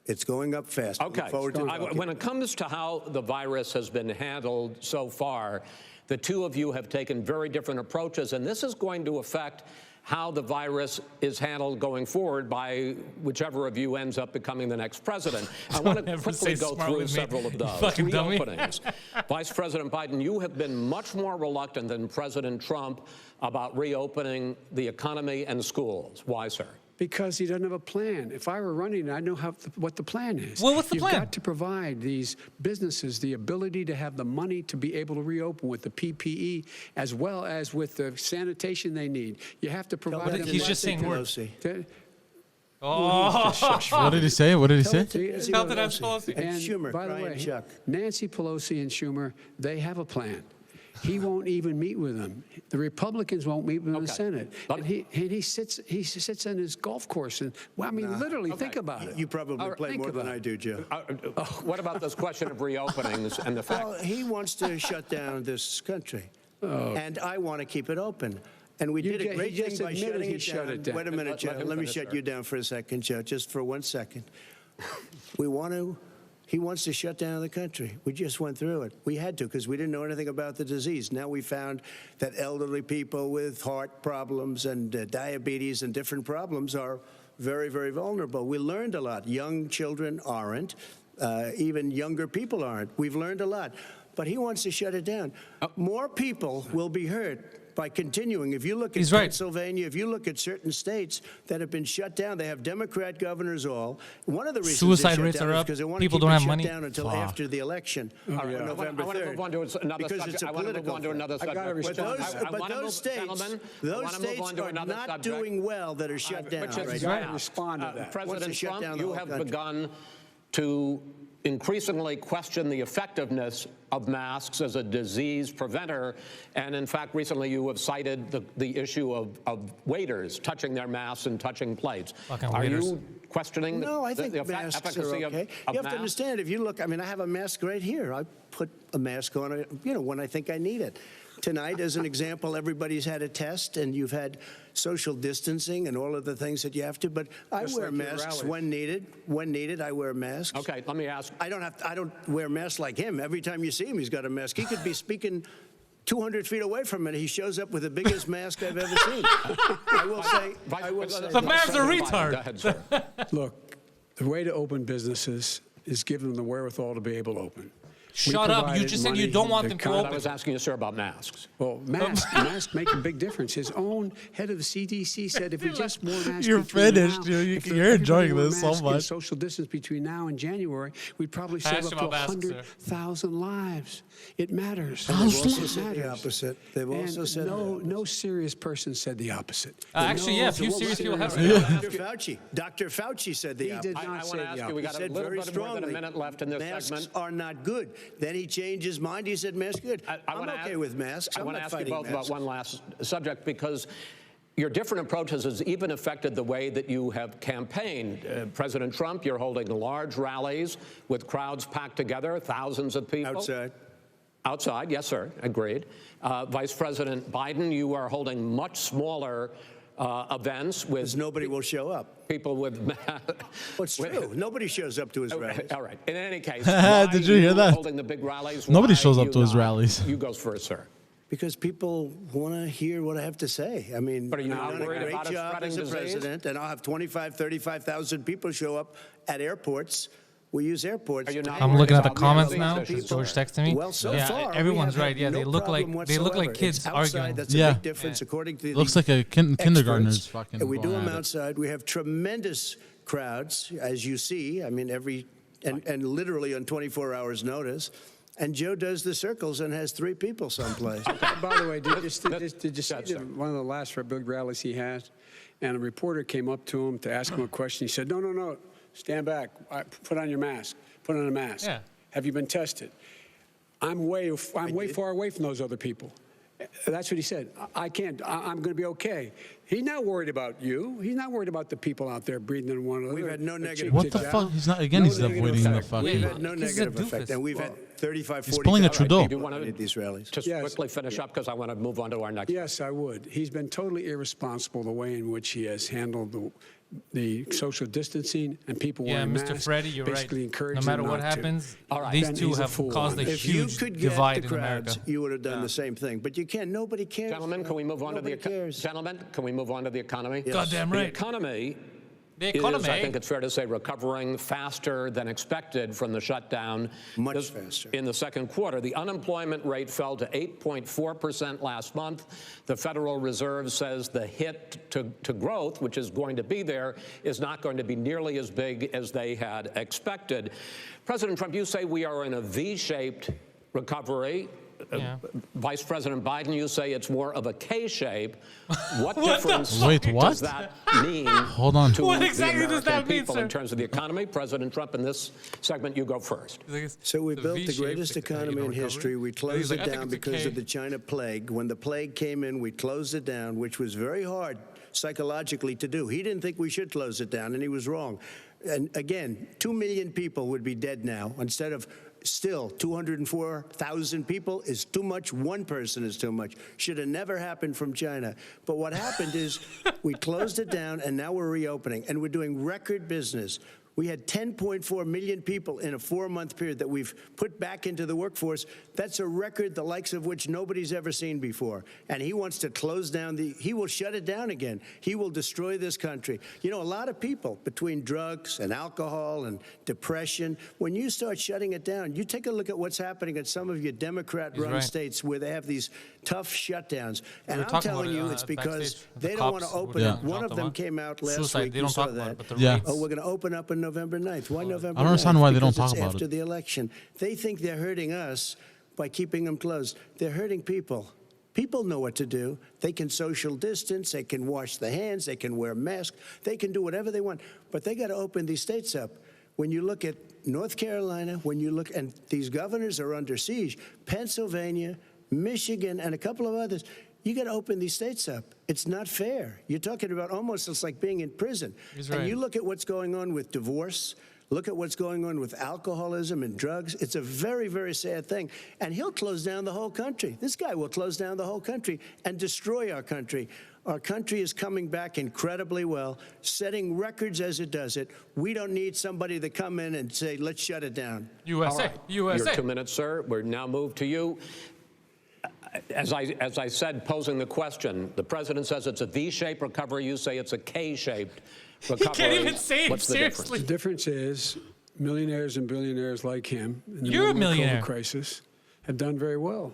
It's going up fast. Okay. Look forward to talking. When it comes to how the virus has been handled so far, the two of you have taken very different approaches, and this is going to affect how the virus is handled going forward by whichever of you ends up becoming the next president. I want to ever quickly say go smart through with me, several of you those. fucking dummy. Reopenings. Vice President Biden, you have been much more reluctant than President Trump about reopening the economy and schools. Why, sir? Because he doesn't have a plan. If I were running, I know what the plan is. Well, what's the plan? You've got to provide these businesses the ability to have the money to be able to reopen with the PPE as well as with the sanitation they need. You have to provide them. He's just saying Pelosi. What did he say? What did he say? Tell the Nancy Pelosi. And Schumer, by the Brian way, Chuck. Nancy Pelosi and Schumer, they have a plan. He won't even meet with them. The Republicans won't meet with him in the Senate. And he sits in his golf course. And well, I mean, literally, think about it. You probably play think more than about I it. do, Joe. What about this question of reopenings and the fact? Well, he wants to shut down this country, and I want to keep it open. And we did a great he thing just by admitted shutting he it shut down. it down. Wait a minute, Joe. Let him Let me finish, shut sir. you down for a second, Joe, just for 1 second. He wants to shut down the country. We just went through it. We had to because we didn't know anything about the disease. Now we found that elderly people with heart problems and diabetes and different problems are very, very vulnerable. We learned a lot. Young children aren't. Even younger people aren't. We've learned a lot. But he wants to shut it down. More people will be hurt by continuing. If you look at He's right. Pennsylvania, if you look at certain states that have been shut down, they have Democrat governors all. One of the reasons Suicide they rates shut down are is up. because they want People to keep don't it have shut money. down until Fuck. after the election on November 3rd. I want to move on to another because subject. it's a I want to move political on to thing. another subject. gotta respond. But those states are not doing well that are shut down Which is right right. now. Respond to that. Once President they shut Trump, down the you whole have country. begun to increasingly question the effectiveness of masks as a disease preventer. And in fact, recently you have cited the issue of waiters touching their masks and touching plates. Fucking Are waiters. you questioning No, I think the masks efficacy are okay. of You have masks? to understand, if you look, I mean, I have a mask right here. I put a mask on, when I think I need it. Tonight, as an example, everybody's had a test, and you've had social distancing and all of the things that you have to. But I Just wear like your masks rally. when needed. When needed, I wear masks. Okay, let me ask. I don't wear masks like him. Every time you see him, he's got a mask. He could be speaking 200 feet away from it. He shows up with the biggest mask I've ever seen. I will say. The man's a retard. Go ahead, sir. Look, the way to open businesses is give them the wherewithal to be able to open. Shut up. You just said you don't want them to I open. was asking you, sir, about masks. Well, masks make a big difference. His own head of the CDC said if we just wore masks You're between finished, now- dude. if You're enjoying everybody wore this so masks and much. social distance between now and January, we'd probably Ask save him up to about masks, sir. 100,000 lives. It matters. They've also It said the matters. opposite. They've also And said no serious person said the opposite. Actually, yeah, a few No serious people have. Dr. Fauci said the He did opposite. not I say want to the ask you, we got opposite. a Said little very bit more than a strongly, minute left in this masks segment. are not good. Then he changed his mind. He said masks good. I'm wanna okay ask- with masks. I I'm want to not ask you fighting both masks. about one last subject because your different approaches has even affected the way that you have campaigned. President Trump, you're holding large rallies with crowds packed together, thousands of people. Outside. Outside, yes, sir, agreed. Vice President Biden, you are holding much smaller events with Because nobody will show up. people with. Well, it's true. Nobody shows up to his rallies. All right. In any case, Did you hear that? Holding the big rallies. Nobody why shows up you to his not? rallies. You go first, sir. Because people want to hear what I have to say. I mean, But are you I've not done a worried great about it job spreading as a disease? president, and I'll have 35,000 people show up at airports. We use airports. Are you to not hang I'm looking at the about comments the now. people? George texted me. Well, so yeah, far, we everyone's have right. had Yeah, no they look like problem kids It's outside, arguing. That's a Yeah. big difference, according to the Looks like a kindergartner's experts. fucking. And we do going them at it. outside. We have tremendous crowds, as you see. I mean, and literally on 24 hours notice. And Joe does the circles and has 3 people someplace. By the way, did you see Yes, sir. one of the last big rallies he has? And a reporter came up to him to ask him a question. He said, no, stand back. Put on your mask. Put on a mask. Yeah. Have you been tested? I'm way far away from those other people. That's what he said. I can't. I'm going to be okay. He's not worried about you. He's not worried about the people out there breathing in one another. We've had no negative. What the fuck? He's not. Again, he's avoiding the fucking. We've had no negative effect, and we've had 35, 40. He's pulling a Trudeau. You want to these rallies. just quickly finish up because I want to move on to our next. Yes, I would. He's been totally irresponsible the way in which he has handled the social distancing and people wearing masks. Mr. Freddie, you're right. Basically encouraging No matter them what not to. happens, All right. these Then two he's a have fool. caused a If you huge could get divide the in crowds, America. you would have done the same thing. But you can't. Nobody cares. Gentlemen, can we move on to the gentlemen? Can we move on to the economy? Yes. Goddamn The right. economy. The Is, economy. I think it's fair to say, recovering faster than expected from the shutdown. Much faster. In the second quarter, the unemployment rate fell to 8.4% last month. The Federal Reserve says the hit to growth, which is going to be there, is not going to be nearly as big as they had expected. President Trump, you say we are in a V-shaped recovery. Yeah. Vice President Biden, you say it's more of a K-shape. What What the difference Wait, what? does that mean? Hold on. To What the exactly does American that mean, people sir? in terms of the economy? President Trump, in this segment, you go first. So we built the greatest economy in history. We closed it down because of the China plague. When the plague came in, we closed it down, which was very hard psychologically to do. He didn't think we should close it down, and he was wrong. And again, 2 million people would be dead now instead of still 204,000 people is too much. One person is too much. Should have never happened from China. But what happened is we closed it down, and now we're reopening, and we're doing record business. We had 10.4 million people in a 4-month period that we've put back into the workforce. That's a record the likes of which nobody's ever seen before. And he wants to close down he will shut it down again. He will destroy this country. You know, a lot of people, between drugs and alcohol and depression, when you start shutting it down, you take a look at what's happening at some of your Democrat-run states where they have these tough shutdowns. And I'm telling you, it's because they don't want to open it. One of them came out last week. They don't talk that. about it, but the Yeah. rates. Oh, we're going to open up on November 9th. Why November 9th? I don't understand why they don't Because talk it's about after it. the election. They think they're hurting us by keeping them closed. They're hurting people. People know what to do. They can social distance. They can wash their hands. They can wear masks. They can do whatever they want. But they got to open these states up. When you look at North Carolina, when you look, and these governors are under siege, Pennsylvania, Michigan, and a couple of others, you got to open these states up. It's not fair. You're talking about almost it's like being in prison. He's and right. you look at what's going on with divorce. Look at what's going on with alcoholism and drugs. It's a very, very sad thing. And he'll close down the whole country. This guy will close down the whole country and destroy our country. Our country is coming back incredibly well, setting records as it does it. We don't need somebody to come in and say, let's shut it down. USA. USA. Your 2 minutes, sir. We're now moved to you. As I said, posing the question, the president says it's a V-shaped recovery. You say it's a K-shaped recovery. He can't even say it, What's the seriously. The difference is millionaires and billionaires like him in the You're a middle of the millionaire. COVID crisis have done very well.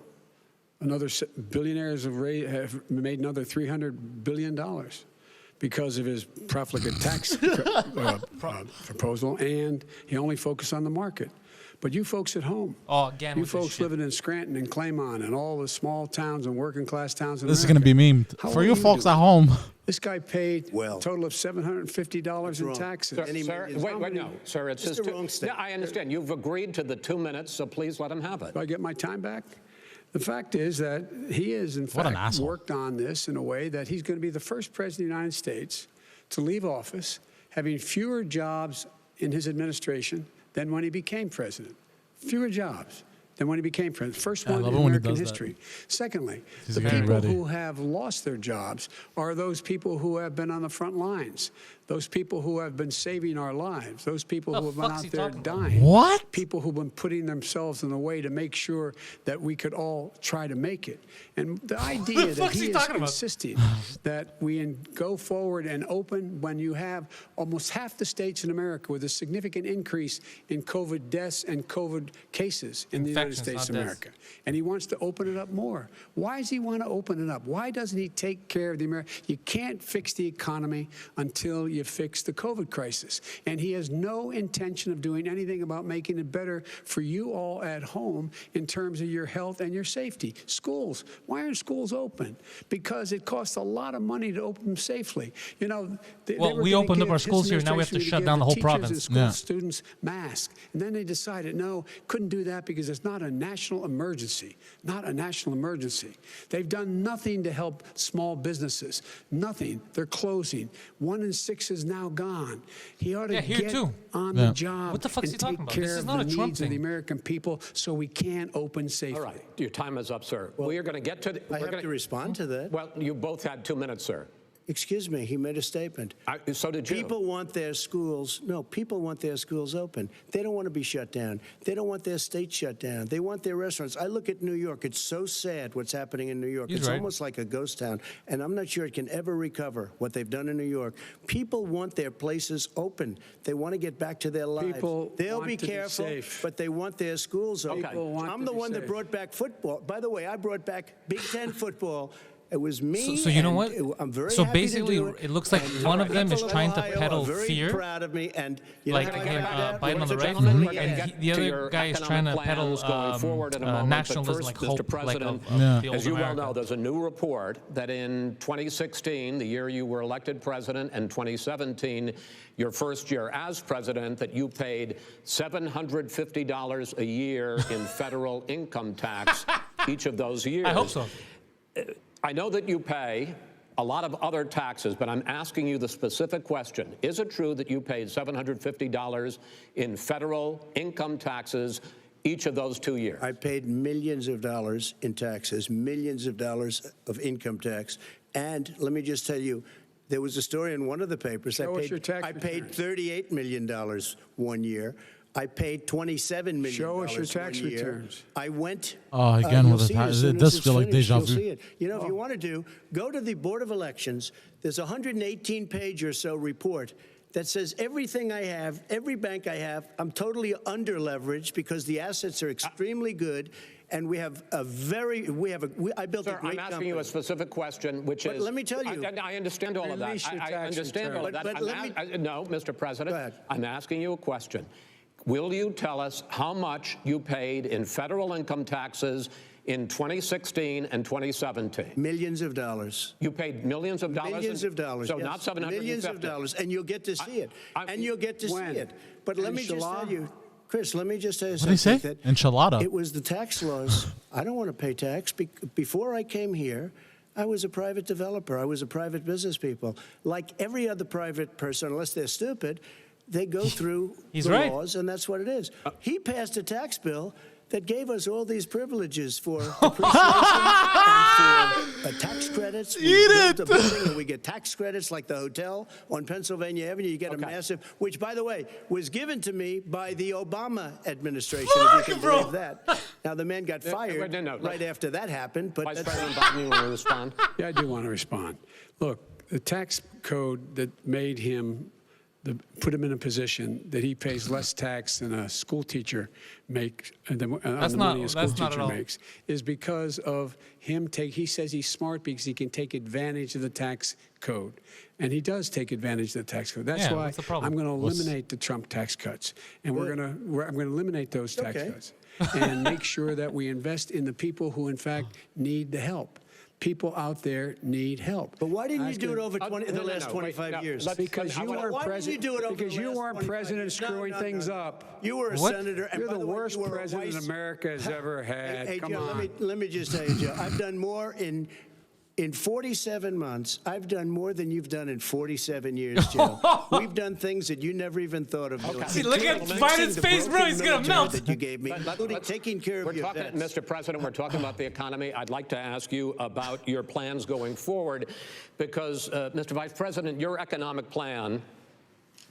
Billionaires have made another $300 billion because of his profligate tax proposal, and he only focused on the market. But you folks at home, Oh, again, you with this folks shit. living in Scranton and Claymont and all the small towns and working class towns in This is America, going to be memed. how For are you folks doing? at home. This guy paid Well, a total of $750 in wrong. taxes. Sir, wait, no, sir, it's It's his the wrong statement. Yeah, I understand. You've agreed to the 2 minutes, so please let him have it. Do I get my time back? The fact is that he has, in What an fact, asshole. worked on this in a way that he's going to be the first president of the United States to leave office having fewer jobs in his administration than when he became president. Fewer jobs than when he became president. First I one love in it when he American does that. history. Secondly, He's the getting people ready. who have lost their jobs are those people who have been on the front lines, those people who have been saving our lives, those people The who have been fuck's he out there talking about? dying. What? People who've been putting themselves in the way to make sure that we could all try to make it. And the idea that fuck's he he is talking about? insisting that we go forward and open when you have almost half the states in America with a significant increase in COVID deaths and COVID cases in the United Infections, States of not America. And he wants to open it up more. Why does he want to open it up? Why doesn't he take care of the American? You can't fix the economy until you fix the COVID crisis. And he has no intention of doing anything about making it better for you all at home in terms of your health and your safety. Schools. Why aren't schools open? Because it costs a lot of money to open them safely. You know, Well, we opened up our schools here. Now we have to shut down the whole province. School Yeah. students masks. And then they decided, no, couldn't do that because it's not not a national emergency. Not a national emergency. They've done nothing to help small businesses. Nothing. They're closing. 1 in 6 is now gone. He ought to get on the job What the fuck is he and talking take about? care This is of not the a Trump needs of the thing. American people so we can open safely. All right, your time is up, sir. We are going to get to the... I have to respond to that. Well, you both had 2 minutes, sir. Excuse me, he made a statement. So did you. People want their schools, people want their schools open. They don't want to be shut down. They don't want their state shut down. They want their restaurants. I look at New York. It's so sad what's happening in New York. It's almost like a ghost town. And I'm not sure it can ever recover what they've done in New York. People want their places open. They want to get back to their lives. They'll be careful, but they want their schools open. I'm the one that brought back football. By the way, I brought back Big Ten football. It was me. So you know what? I'm very so happy basically, to do it looks like one of them is trying to peddle fear, proud of me, and you like Biden on the right, and the other guy is trying to peddle nationalism, like hope, Mr. President, as you well know, there's a new report that in 2016, the year you were elected president, and 2017, your first year as president, that you paid $750 a year in federal income tax each of those years. I hope so. I know that you pay a lot of other taxes, but I'm asking you the specific question. Is it true that you paid $750 in federal income taxes each of those 2 years? I paid millions of dollars in taxes, millions of dollars of income tax. And let me just tell you, there was a story in one of the papers. I paid $38 million 1 year. I paid $27 million. Show us your tax returns. I went. Again, with it does feel like deja vu. See it. You know, if you want to go to the Board of Elections. There's a 118-page or so report that says everything I have, every bank I have, I'm totally under leveraged because the assets are extremely good. And we have a very, I built a great company. I'm asking you a specific question, which is... let me tell you. I understand all of that. I understand all of that. No, Mr. President, Go ahead. I'm asking you a question. Will you tell us how much you paid in federal income taxes in 2016 and 2017? Millions of dollars. You paid millions of dollars? Millions of dollars, So yes. not 750? Millions of dollars, and you'll get to see it. And you'll get to see it. But let me just tell you, Chris, let me just tell you something. What did he say? Enchilada. It was the tax laws. I don't want to pay tax. Before I came here, I was a private developer. I was a private business people. Like every other private person, unless they're stupid, they go through the laws, and that's what it is. He passed a tax bill that gave us all these privileges for depreciation and for tax credits. We built a building and we get tax credits like the hotel on Pennsylvania Avenue. You get a massive, which, by the way, was given to me by the Obama administration, if you can believe that. Now, the man got fired right after that happened. But Vice President Biden, you want to respond? Yeah, I do want to respond. Look, the tax code that made him put him in a position that he pays less tax than a school teacher makes, on the money a school teacher makes, is because of him he says he's smart because he can take advantage of the tax code. And he does take advantage of the tax code. That's why I'm going to eliminate the Trump tax cuts. And I'm going to eliminate those tax cuts and make sure that we invest in the people who, in fact, need the help. People out there need help. But why didn't you do it over the last 25 years? Because you weren't president. Because you weren't president screwing things up. You were a senator. You're the worst president America has ever had. Hey, Come Joe, on. let me just tell you, Joe. I've done more in 47 months. I've done more than you've done in 47 years, Joe. We've done things that you never even thought of doing. See, look at Biden's face, bro. He's going to melt. That you gave me, including taking care of your vets. Mr. President, we're talking about the economy. I'd like to ask you about your plans going forward because, Mr. Vice President, your economic plan,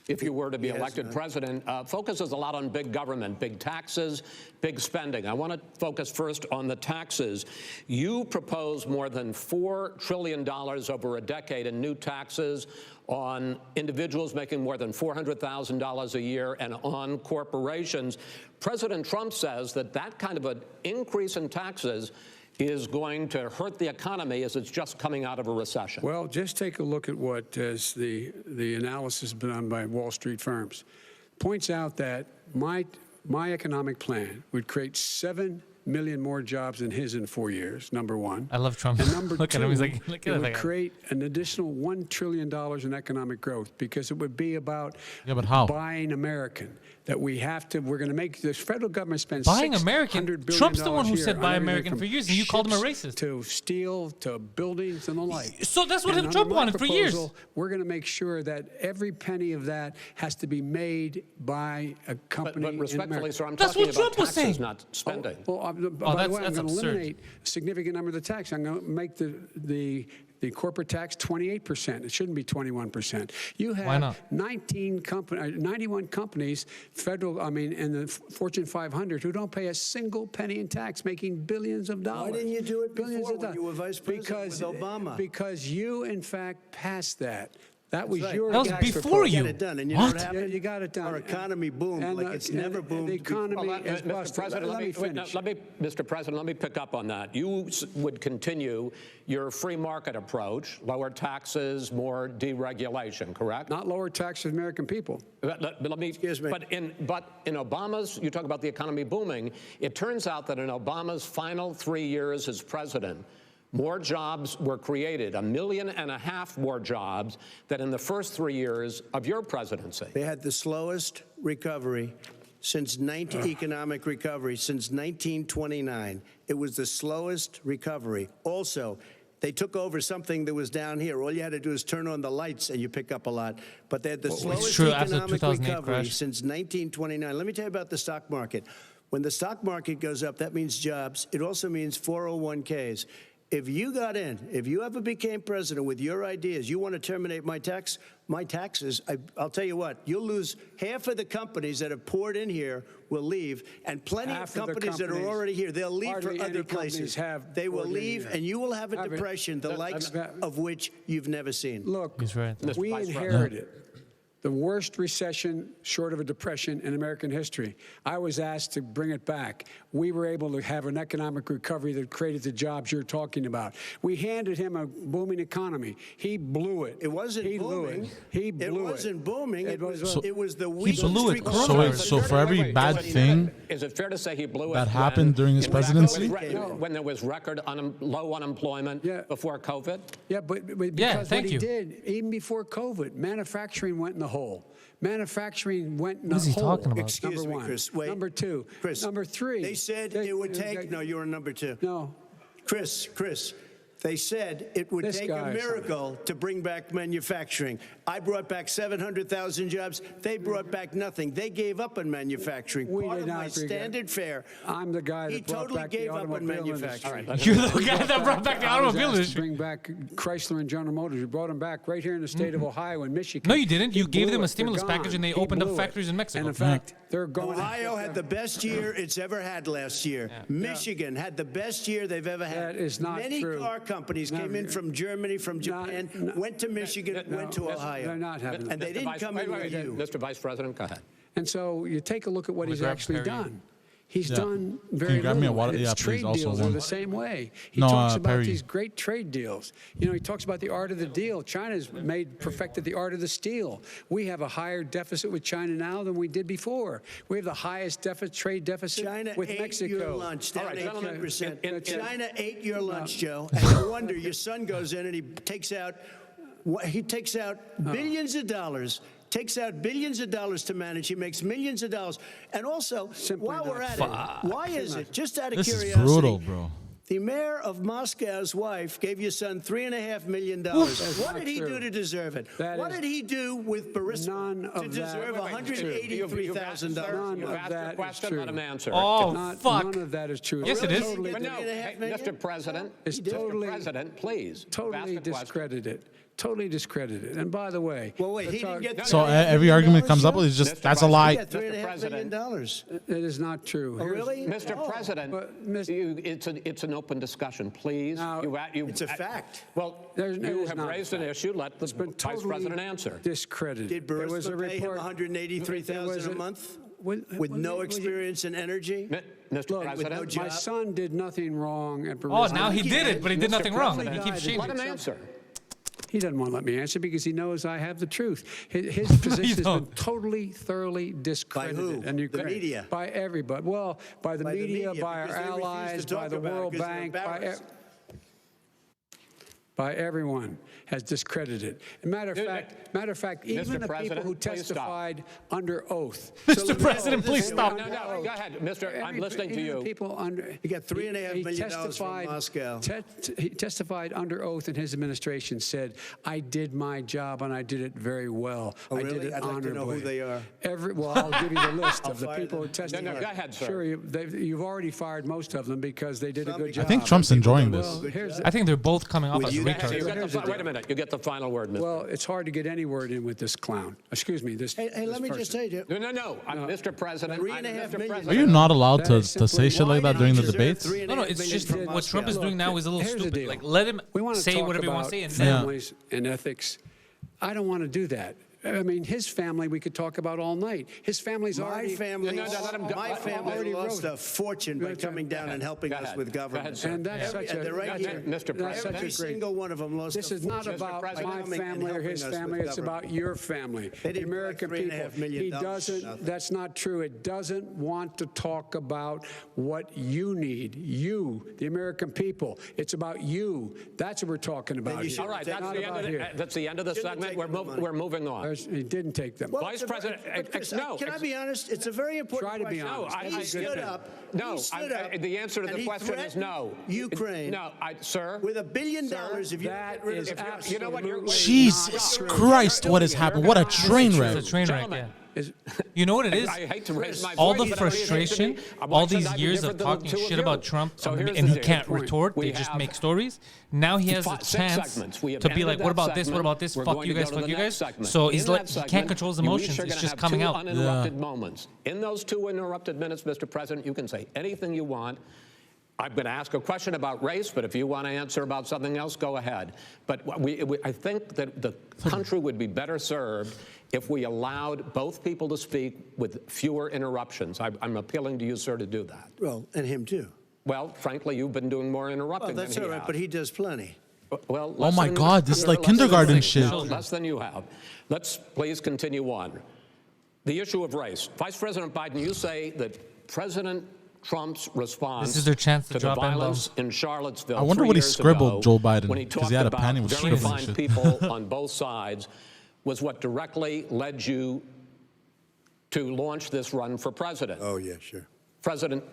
if you were to be elected president, focuses a lot on big government, big taxes, big spending. I want to focus first on the taxes. You propose more than $4 trillion over a decade in new taxes on individuals making more than $400,000 a year and on corporations. President Trump says that that kind of an increase in taxes is going to hurt the economy as it's just coming out of a recession. Well, just take a look at what the analysis done by Wall Street firms. Points out that my economic plan would create 7 million more jobs than his in 4 years, number one. I love Trump. And number Look two, at him. He's like, look it at would that guy. create an additional $1 trillion in economic growth because it would be about but how? buying American. That we're going to make the federal government spend Buying $600 American? billion Trump's the one who a year said on buy everything American from for years, and you called him a ships racist. To steel, to buildings, and the like. So that's what And under Trump my wanted for years. proposal, we're going to make sure that every penny of that has to be made by a company But in respectfully, America. sir, I'm That's talking what about Trump was taxes, saying. not spending. By the that's- way, I'm that's going to absurd. eliminate a significant number of the tax. I'm going to make the corporate tax 28%. It shouldn't be 21%. You Why have not? 91 companies, in the Fortune 500 who don't pay a single penny in tax, making billions of dollars. Why didn't you do it Billions before of when you were vice president with Obama? Because you, in fact, passed that. That was right. your That was tax before proposal. you. Get it done, and you What? know what Yeah, happened? you got it done. Our economy boomed And, like it's never and boomed. The economy is Mr. busted. President, Let me finish. Mr. President, let me pick up on that. You would continue your free market approach, lower taxes, more deregulation, correct? Not lower taxes for American people. But let me. Excuse me. But in Obama's, you talk about the economy booming. It turns out that in Obama's final 3 years as president, more jobs were created, 1.5 million more jobs than in the first 3 years of your presidency. They had the slowest recovery since economic recovery since 1929. It was the slowest recovery. Also, they took over something that was down here. All you had to do is turn on the lights and you pick up a lot. But they had the slowest true, after the economic 2008 recovery crash. since 1929. Let me tell you about the stock market. When the stock market goes up, that means jobs. It also means 401ks. If you got in, if you ever became president with your ideas, you want to terminate my taxes, I'll tell you what, you'll lose half of the companies that have poured in here will leave, and plenty Half of of the companies that are companies, already here, they'll leave for hardly any other companies places. have They will poured in leave, here. and you will have a Have it. depression, the likes of which you've never seen. Look, He's right. Mr. we Vice President. inherited the worst recession short of a depression in American history. I was asked to bring it back. We were able to have an economic recovery that created the jobs you're talking about. We handed him a booming economy. He blew it. It wasn't he booming. Blew it. He blew It wasn't booming. It was the weakest blew it. recovery. So wait, so for every bad thing Is it fair to say he blew it that when, happened during his in fact, presidency? when there was record low unemployment before COVID? Yeah, but because Yeah, thank what he you. did, even before COVID, manufacturing went in the hole. Manufacturing went in the What is he hole. talking about? Excuse Number me, one. Chris. Wait. Number two. Chris. Number three. They said it would take. No, you were number two. No. Chris. They said it would This take a guy is miracle to bring back manufacturing. I brought back 700,000 jobs. They brought back nothing. They gave up on manufacturing. We Part did of not my agree. standard fare. I'm the guy that He brought totally back the gave up on automobile manufacturing. industry. You're the guy that brought back the automobile I was asked to industry. bring back Chrysler and General Motors. We brought them back right here in the state of Ohio and Michigan. No, you didn't. He You gave blew them a it. stimulus They're package and gone. they He opened up blew it. factories in Mexico. And in fact, they're going. Ohio had the best year it's ever had last year. Michigan had the best year they've ever had. That is not Many true. car companies came in from Germany, from Japan, went to Michigan, went to Ohio. They're not having that. And they didn't come in with you. Mr. Vice President, go ahead. And so you take a look at what he's grab actually Perry. done. He's Yeah. done Can very you grab me a little. water? His Yeah, please, trade also deals are one. the same way. He No, talks about Perry. these great trade deals. You know, he talks about the art of the deal. China's perfected the art of the steal. We have a higher deficit with China now than we did before. We have the highest trade deficit China with ate Mexico. your lunch, down All right, gentlemen, 18%. in- China ate your lunch, Joe. And no wonder your son goes in and he takes out billions of dollars. Takes out billions of dollars to manage. He makes millions of dollars. And also, Simply while we're not at it, why is it, just out of This is curiosity, brutal, bro. the mayor of Moscow's wife gave your son $3.5 million. What did he true. do to deserve it? That What is did he do with Burisma none to of that. deserve Wait, wait, $183,000? None You've of asked that a is question, true. let him answer. Oh, fuck. None of that is true. Yes, it is. Totally, But no, $3.5 million? Mr. President, It's Mr. totally- President, please. totally ask a question. discredited. Totally discredited. And by the way, Well, wait, let's he didn't talk- get So $3.5 every million, argument comes up Joe? with is just Mr. that's a Vice lie. He got Mr. $3.5 President. million. it is not true. Oh, Here's- really? Mr. Oh. President, But, it's an open discussion, please. Now, it's a fact. Well, There's- it you is have not a raised an fact. issue. Let the It's been Vice totally President answer. discredited. Did There was a Burisma pay him report. $183,000 a month with What- no what- experience in energy? Mr. Look, President, no My job. son did nothing wrong at Oh, Burisma. now he did it, but he did Mr. nothing wrong. President And he keeps died. changing. let him answer. He doesn't want to let me answer because he knows I have the truth. His position has been totally, thoroughly discredited. By who? And The media? By everybody. Well, by the media, by our because they refuse to allies, talk by the about it World because they're Bank, embarrassed. by everyone has discredited. Matter of fact, even the people who testified under oath. Mr. President, please stop. No, go ahead, Mr. I'm listening to you. People under, He got $3.5 million from Moscow. He testified under oath in his administration, said, I did my job and I did it very well. Oh, I really? did it I'd like honorably. to know who they are. Well, I'll give you the list of the people who testified. No, go ahead, sir. Sure, you've already fired most of them because they did a good job. I think Trump's enjoying this. Well, I think they're both coming off as You retards. got wait a minute. You get the final word, Mr. well, it's hard to get any word in with this clown. Excuse me, this. Hey, let me just say to you. No. Mr. President. $3.5 million. Are you not allowed to That is say shit like that during the debates? No, it's just what Trump is doing now is a little Here's the stupid. deal. Like, let him We want to say talk whatever he wants to say. about And then families and ethics. I don't want to do that. I mean, his family we could talk about all night. His family's My already... family, my family lost a fortune by coming down and helping us with government. And that's such a... They're right here. Mr. That's such a Every great... single one of them lost This a is not fortune about by my coming and family or his helping us family. with It's government. about your family, They the didn't American collect people. $3.5 million. He doesn't. Nothing. That's not true. It doesn't want to talk about what you need. You, the American people. It's about you. That's what we're talking about here. All right, It's not about here. that's the end of the segment. We're moving on. He didn't take them. Well, Vice it's a very- President, but Chris, no, can I be honest? It's a very important Try to be question. honest. He stood up. No, he stood up, the answer to and the he question is no. threatened Ukraine. No, sir. With $1 billion, if you That get rid of is the absolutely... you know what, you're- Jesus Christ, what has happened? What a train wreck. it's a train wreck, yeah. You know what it is? I hate to raise my All voice, the but I hate to frustration, be- all should these I be years of different than talking the two of shit you? about Trump, So here's and the he can't point. retort, We they just have make stories. Now he has a 6 chance segments. We have to be ended like, that what about this, what segment. about this, We're fuck going you to go guys, to fuck the you next guys. segment. So In he's that like, he segment, can't control his you emotions, each are it's gonna just have coming 2 out. uninterrupted moments. In those 2 uninterrupted minutes, Mr. President, you can say anything you want. I'm going to ask a question about race, but if you want to answer about something else, go ahead. But I think that the country would be better served if we allowed both people to speak with fewer interruptions. I'm appealing to you, sir, to do that. Well, and him too. Well, frankly, you've been doing more interrupting Well, that's than all he right, has. but he does plenty. Well, Oh less my than- God, this is like less than kindergarten you shit. have. Less than you have. Let's please continue on. The issue of race. Vice President Biden, you say that President Trump's response This is their chance to the drop violence N-bombs. in Charlottesville I wonder 3 what he years scribbled, ago, Joe Biden, when he 'cause talked he had a about pen, he was very scribbling fine shit. people on both sides, was what directly led you to launch this run for president. Oh, yeah, sure. President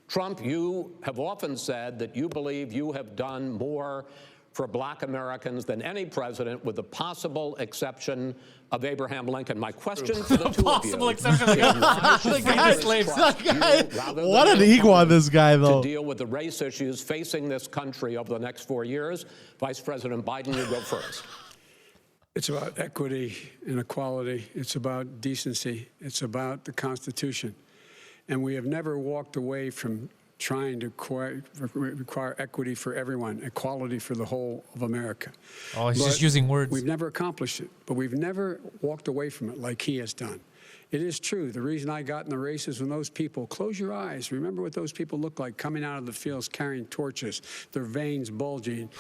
Trump, you have often said that you believe you have done more for black Americans than any president, with the possible exception of Abraham Lincoln. My question to the two of you. Possible exception of The guy- slaves. What an ego on this guy, To though. deal with the race issues facing this country over the next 4 years. Vice President Biden, you go first. It's about equity and equality. It's about decency. It's about the Constitution. And we have never walked away from trying to require equity for everyone, equality for the whole of America. Oh, he's But just using words. We've never accomplished it, but we've never walked away from it like he has done. It is true. The reason I got in the race is when those people, close your eyes, remember what those people look like coming out of the fields carrying torches, their veins bulging,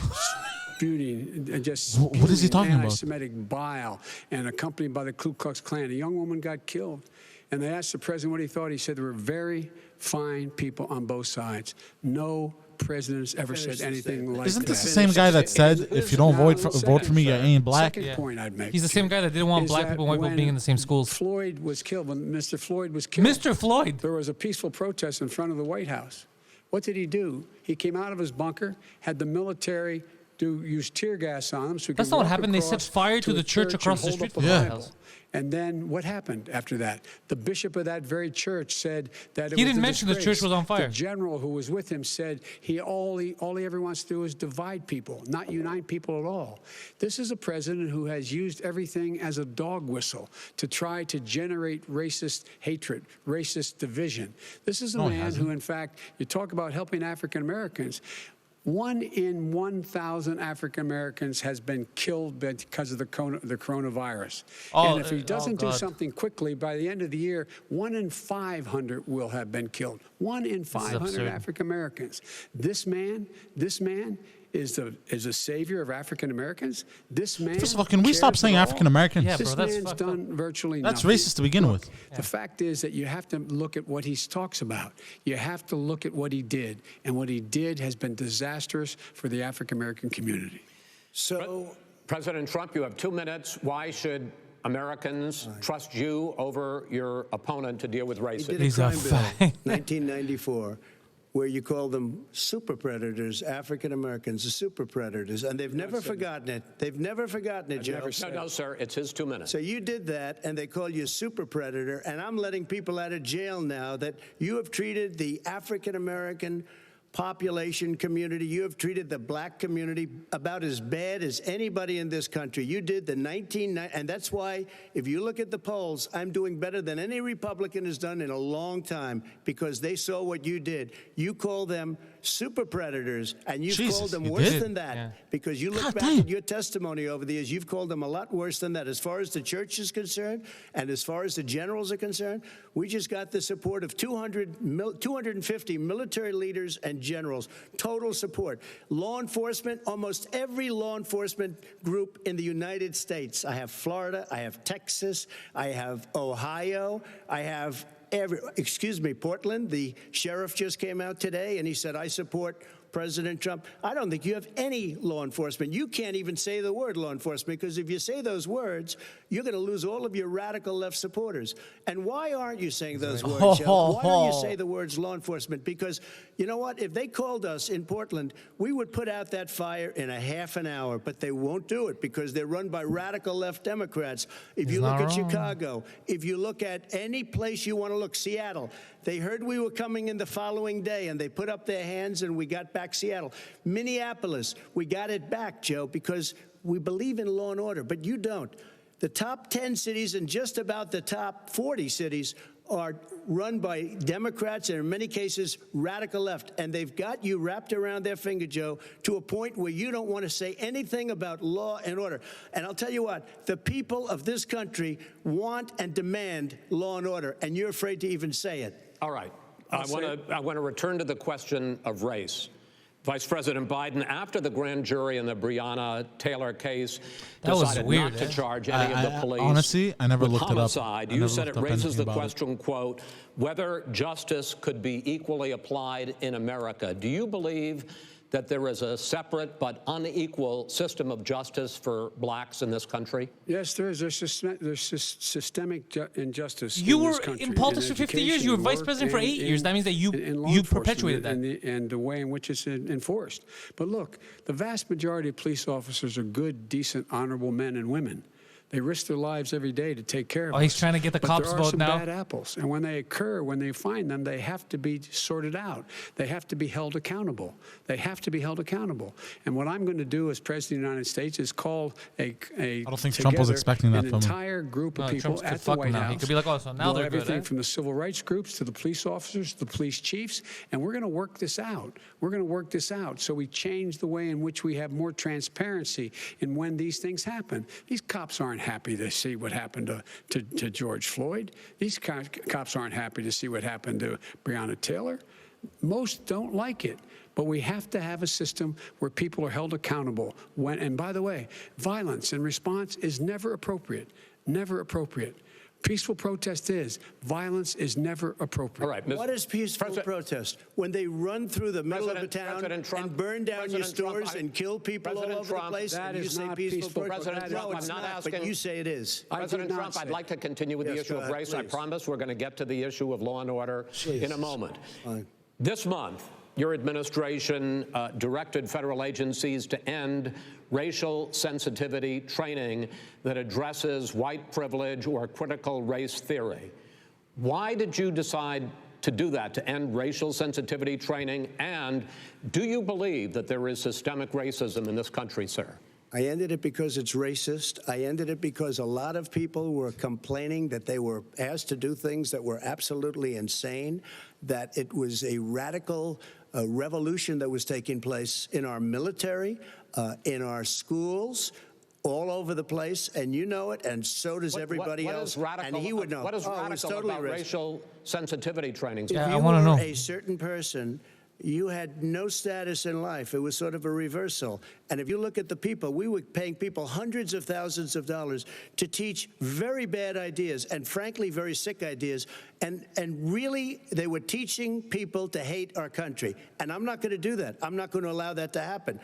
spewing, and just What is he talking about? anti-Semitic bile, and accompanied by the Ku Klux Klan. A young woman got killed. And they asked the president what he thought. He said there were very fine people on both sides. No president has ever said anything like Isn't that. this the same guy that said, if you don't vote for me, you ain't black? Second point I'd make. He's the same guy that didn't want is black that people and white people when being in the same schools. Floyd was killed, when Mr. Floyd was killed. Mr. Floyd. There was a peaceful protest in front of the White House. What did he do? He came out of his bunker, had the military use tear gas on him so he That's could not what walk happened. They set across fire to a the church church across and the hold street up a from the White Bible. House. And then what happened after that? The bishop of that very church said that it He was didn't a mention the disgrace. church was on fire. The general who was with him said all he ever wants to do is divide people, not unite people at all. This is a president who has used everything as a dog whistle to try to generate racist hatred, racist division. This is a man who, in fact, you talk about helping African Americans. 1 in 1,000 African Americans has been killed because of the coronavirus. And if he doesn't do something quickly, by the end of the year, 1 in 500 will have been killed. 1 in 500 African Americans. This man is a savior of African Americans? This man. First of all, can we cares stop saying at all? African American? Yeah, bro, This that's man's fucked done virtually That's nothing. racist to begin with. The fact is that you have to look at what he talks about. You have to look at what he did, and what he did has been disastrous for the African American community. So, President Trump, you have 2 minutes. Why should Americans trust you over your opponent to deal with he racism? did He's a a crime bill, fag. 1994, where you call them super predators, African Americans, the super predators, and they've never forgotten it. They've never forgotten it, Joe. No, sir, it's his 2 minutes. So you did that, and they call you a super predator, and I'm letting people out of jail now that you have treated the African American population community, you have treated the black community about as bad as anybody in this country. You did the 1990, and that's why, if you look at the polls, I'm doing better than any Republican has done in a long time, because they saw what you did. You call them super predators, and you've Jesus, called them you worse did? than that, Yeah. because you look God back damn. at your testimony over the years, you've called them a lot worse than that. As far as the church is concerned, and as far as the generals are concerned, we just got the support of 250 military leaders and generals, total support. Law enforcement, almost every law enforcement group in the United States. I have Florida, I have Texas, I have Ohio, I have Portland. The sheriff just came out today and he said, I support President Trump. I don't think you have any law enforcement. You can't even say the word law enforcement, because if you say those words, you're going to lose all of your radical left supporters. And why aren't you saying those words, Joe? Why don't you say the words law enforcement? Because you know what? If they called us in Portland, we would put out that fire in a half an hour, but they won't do it because they're run by radical left Democrats. If you look at Chicago, if you look at any place you want to look, Seattle, they heard we were coming in the following day, and they put up their hands, and we got back Seattle. Minneapolis, we got it back, Joe, because we believe in law and order, but you don't. The top 10 cities and just about the top 40 cities are run by Democrats and in many cases radical left, and they've got you wrapped around their finger, Joe, to a point where you don't want to say anything about law and order. And I'll tell you what, the people of this country want and demand law and order, and you're afraid to even say it. All right. I want to return to the question of race. Vice President Biden, after the grand jury in the Breonna Taylor case decided not to charge any of the police honestly, I never with looked homicide, it up. you said it raises the about question, quote, whether justice could be equally applied in America. Do you believe that there is a separate but unequal system of justice for blacks in this country? Yes, there is. There's systemic injustice You in this were country. in politics for 50 years. You were vice work, president for 8 years. That means that you law perpetuated that. enforcement and the way in which it's enforced. But look, the vast majority of police officers are good, decent, honorable men and women. They risk their lives every day to take care of us. Oh, he's trying to get the cops vote vote now? There are some bad apples, and when they occur, when they find them, they have to be sorted out. They have to be held accountable. They have to be held accountable. And what I'm going to do as President of the United States is call I don't think Trump was expecting that an from him. entire group of people Trump could at the fuck White him now. House. He could be like, oh, so now they're good, everything eh? from the civil rights groups to the police officers, to the police chiefs, and we're going to work this out. We're going to work this out so we change the way in which we have more transparency in when these things happen. These cops aren't happy to see what happened to George Floyd. These cops aren't happy to see what happened to Breonna Taylor. Most don't like it. But we have to have a system where people are held accountable. And by the way, violence in response is never appropriate. Never appropriate. Peaceful protest is. Violence is never appropriate. All right. What is peaceful protest? When they run through the middle of a town and burn down your stores and kill people all over the place, that and you is say not peaceful peaceful protest? President Trump, No, it's I'm not not, but asking- you say it is. President did not Trump, I'd say like to continue with the Yes, issue go of ahead, race. I please. promise we're going to get to the issue of law and order in a moment. Fine. This month, your administration directed federal agencies to end racial sensitivity training that addresses white privilege or critical race theory. Why did you decide to do that, to end racial sensitivity training? And do you believe that there is systemic racism in this country, sir? I ended it because it's racist. I ended it because a lot of people were complaining that they were asked to do things that were absolutely insane, that it was a radical revolution that was taking place in our military, in our schools, all over the place, and you know it, and so does everybody what else. Is radical, and he would know. What is Oh, it was radical totally about racist. racial sensitivity training? Yeah, If I you wanna were know. a certain person, you had no status in life. It was sort of a reversal. And if you look at the people, we were paying people hundreds of thousands of dollars to teach very bad ideas and, frankly, very sick ideas. And really, they were teaching people to hate our country. And I'm not going to do that. I'm not going to allow that to happen.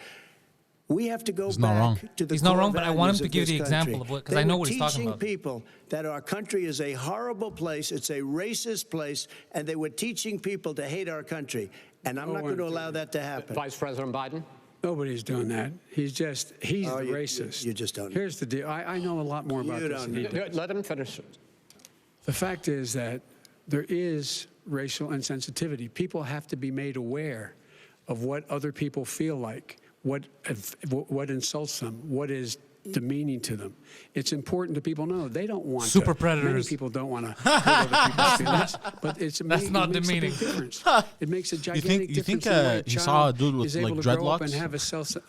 We have to go back to the He's not core wrong, but I want him values to of give this the example country. of what, because I know what he's talking about. They were teaching people that our country is a horrible place, it's a racist place, and they were teaching people to hate our country. And I'm not going to allow that to happen. Vice President Biden? Nobody's doing that. He's the racist. You just don't know. Here's the deal. I know a lot more about this than he does. Let him finish. The fact is that there is racial insensitivity. People have to be made aware of what other people feel like, what insults them, what is demeaning to them. It's important to people know they don't want super to, predators. Many people don't want to hurt other people's feelings, but it's That's not it makes demeaning. A big difference. It makes a gigantic you think difference. in the way he child saw a dude with, is able like, to grow up dreadlocks? and have a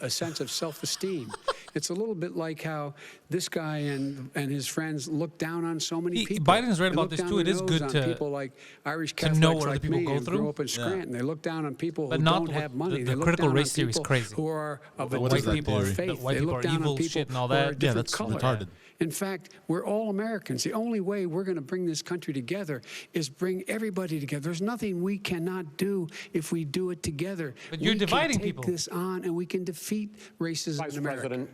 sense of self-esteem. It's a little bit like how this guy and his friends look down on so many people. Biden's right They about look this down too. It their is nose good on to people like Irish know Catholics what other like people me go and through. grew up in Scranton. They look down on people who But not don't what- have money. the They look critical down race on theory is people crazy. who are of a What is different that theory? faith. That white They people look are down evil on people shit and all who are that. a Yeah, different that's color. retarded. In fact, we're all Americans. The only way we're going to bring this country together is bring everybody together. There's nothing we cannot do if we do it together. But you're dividing we can take people. this on, and we can defeat racism Vice in America.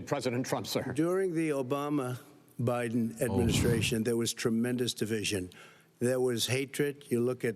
President Trump, sir. During the Obama-Biden administration, there was tremendous division. There was hatred. You look at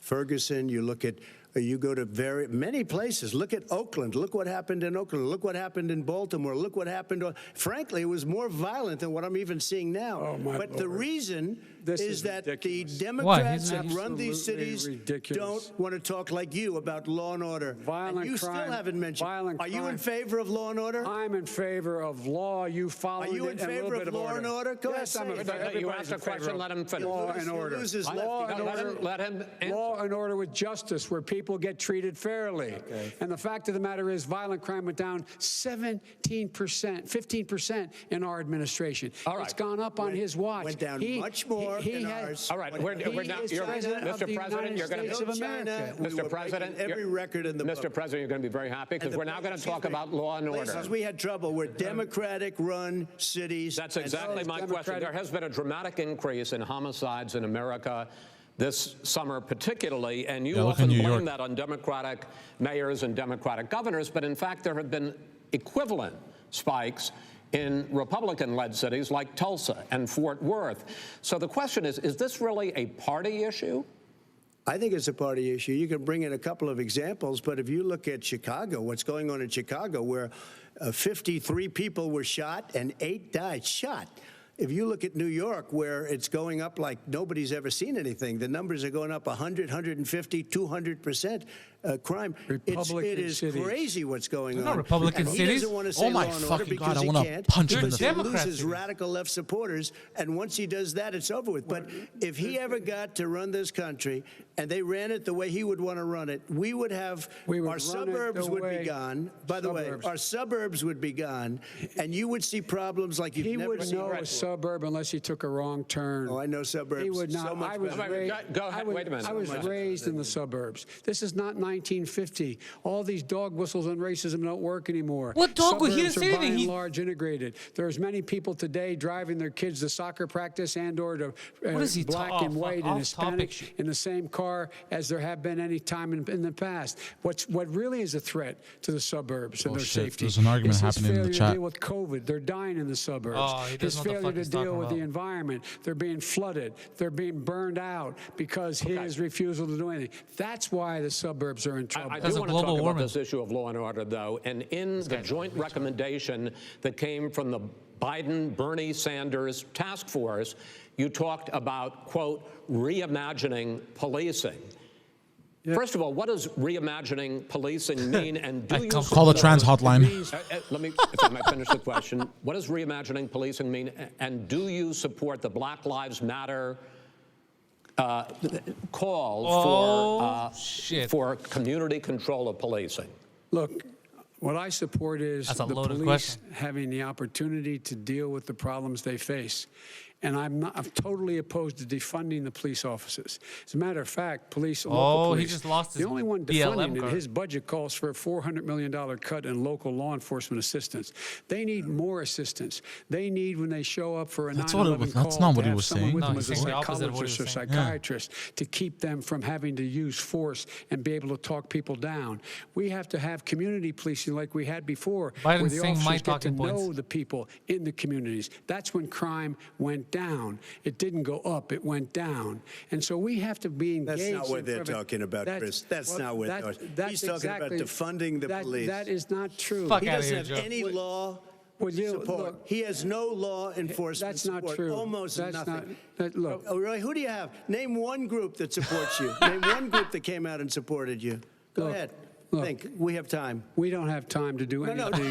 Ferguson, you look at you go to many places. Look at Oakland. Look what happened in Oakland. Look what happened in Baltimore. Look what happened. Frankly, it was more violent than what I'm even seeing now. Oh, my but the Lord. reason This is that ridiculous. the Democrats Why? that run these Absolutely cities ridiculous. don't want to talk like you about law and order. Violent and you crime, still haven't mentioned. violent Are you in crime. favor of law and order? I'm in favor of law. You follow Are you in favor of law and order? Go Yes, ahead, I'm say in it. favor. You Everybody's asked a in favor question, of let him finish. Law and order. Loses Law and order. Let him answer. Law and order with justice, where people get treated fairly. And the fact of the matter is, violent crime went down 15% in our administration. All right. It's gone up on his watch. Went down much more in ours. All right, we're now. is You're, president of Mr. the President, United you're going States to. of America. We were Mr. President, breaking every record in the Mr. book. President, you're going to be very happy because we're now going to talk about law and order. Places we had trouble were Democratic-run cities. That's exactly my question. There has been a dramatic increase in homicides in America this summer particularly, and you look in often New blame York. that on Democratic mayors and Democratic governors, but in fact there have been equivalent spikes in Republican-led cities like Tulsa and Fort Worth. So the question is this really a party issue? I think it's a party issue. You can bring in a couple of examples, but if you look at Chicago, what's going on in Chicago, where 53 people were shot and 8 died shot. If you look at New York, where it's going up like nobody's ever seen anything, the numbers are going up 100, 150, 200% crime. It is cities. crazy what's going on. not Republican And he cities. doesn't want to say Oh, my law and order fucking God, because I he wanna can't, punch him in because the he face. Democrats loses do. radical left supporters, and once he does that, it's over with. But if he ever got to run this country and they ran it the way he would want to run it, we would have our suburbs would be gone. By the way, our suburbs would be gone, and you would see problems like you've He never wouldn't seen. know a suburb unless he took a wrong turn. Oh, I know suburbs. He would not. So much I was better. raised, Go ahead, wait a minute. I was raised in the suburbs. This is not 1950. All these dog whistles on racism don't work anymore. What dog whistle? He Suburbs didn't say are by anything. and large integrated. There's many people today driving their kids to soccer practice and or to What is he black and white and off-topic Hispanic shit? in the same car as there have been any time in the past. What really is a threat to the suburbs and Oh, their shit. safety There's an argument is his happening in the failure chat. to deal with COVID. They're dying in the suburbs. Oh, he His doesn't know what the failure fuck to he's deal talking with the about. environment. They're being flooded. They're being burned out because his refusal to do anything. That's why the suburbs are in trouble. I That's do a want to global talk about warming. this issue of law and order, though. And in the joint recommendation that came from the Biden-Bernie Sanders task force, you talked about, quote, reimagining policing. First of all, what does reimagining policing mean? And do you Call the trans hotline. Let me, if I might finish the question. What does reimagining policing mean? And do you support the Black Lives Matter call for community control of policing? Look, what I support is That's a the loaded police question. having the opportunity to deal with the problems they face. And I'm totally opposed to defunding the police officers. As a matter of fact, local Oh, he police, just lost his the only one BLM defunding it, card. his budget calls for a $400 million cut in local law enforcement assistance. They need more assistance. They need, when they show up for a 9/11 call, that's not what to he have was someone saying. with No, them he's as a saying the opposite of what he psychologist or was saying. psychiatrist to keep them from having to use force and be able to talk people down. We have to have community policing like we had before, where Biden's the saying my officers get to talking points. know the people in the communities. That's when crime went down. It didn't go up, it went down. And so we have to be engaged. That's not what in they're talking about, Chris. That's not what they're talking about. He's talking about defunding the police. That is not true. Fuck He outta doesn't here, have Joe. any law Would you- support. look, He has no law enforcement That's not support. true. Almost That's nothing. look, Oh, really? Who do you have? Name one group that supports you. Name one group that came out and supported you. Go Look, ahead. look. Think. We have time. we don't have time to do No, anything.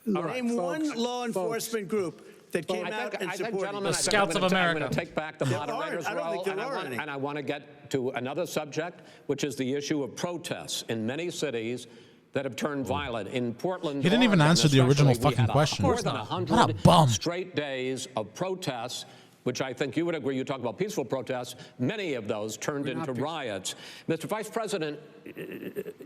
Name one law enforcement group that came out and supported gentlemen, you. The Scouts of I'm America. going to take back the moderator's I don't role, think there are any. and I want to get to another subject, which is the issue of protests in many cities that have turned violent. In Portland, He didn't even Oregon, answer the original especially, we fucking had question. more Of than course not. 100 What a bum. straight days of protests, which I think you would agree. You talk about peaceful protests. Many of those turned We're not into peaceful. riots. Mr. Vice President,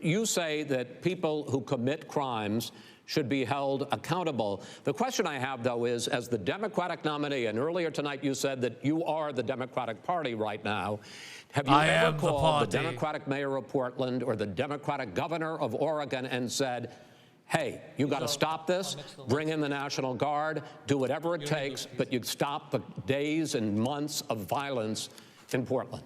you say that people who commit crimes should be held accountable. The question I have, though, is, as the Democratic nominee, and earlier tonight you said that you are the Democratic Party right now, have you I ever am the called party. the Democratic mayor of Portland or the Democratic governor of Oregon and said, hey, you got to stop this, bring in the National Guard, do whatever it takes, but you stop the days and months of violence in Portland?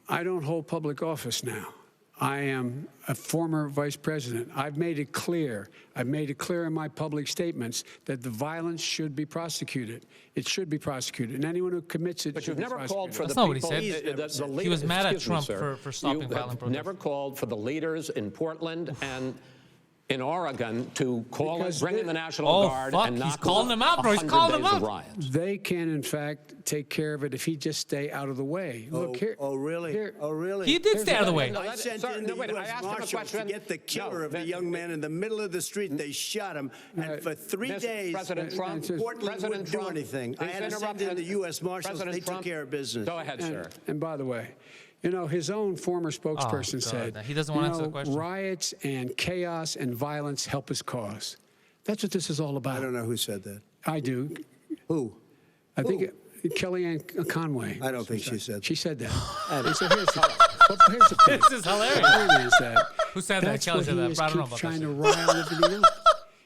I don't hold public office now. I am a former vice president. I've made it clear. I've made it clear in my public statements that the violence should be prosecuted. It should be prosecuted, and anyone who commits it But should you've be never prosecuted. called for That's the not what he people. said. He was mad at Excuse me, Trump sir. for stopping You violent have protests. never called for the leaders in Portland and in Oregon to call Because bring in they- the National Oh, Guard fuck, and he's knock calling off them out, bro. He's 100 calling them days of out. riots. They can, in fact, take care of it if he just stay out of the way. Look here. Oh, really? Here, Oh, really? He did stay out of the way. No, I that- sent sir, in no, the wait, I U.S. asked him a Marshals to question. get the killer No, of the that- young man in the middle of the street. They shot him, and for 3 Mr. days, President Trump, Portland President wouldn't do Trump, anything. I please had to send interrupt in the and- U.S. Marshals. President They took Trump, care of business. Go ahead, sir. And by the way, you know, his own former spokesperson God, said, he doesn't want to you answer the know, question. riots and chaos and violence help his cause. That's what this is all about. I don't know who said that. I do. Who? I think Kellyanne Conway. I don't think she said that. She said that. And so here's the point. This is hilarious. The point is that Who said that? that's Kelly what said he that. is But I don't know keep about trying that to shit. rile everybody else.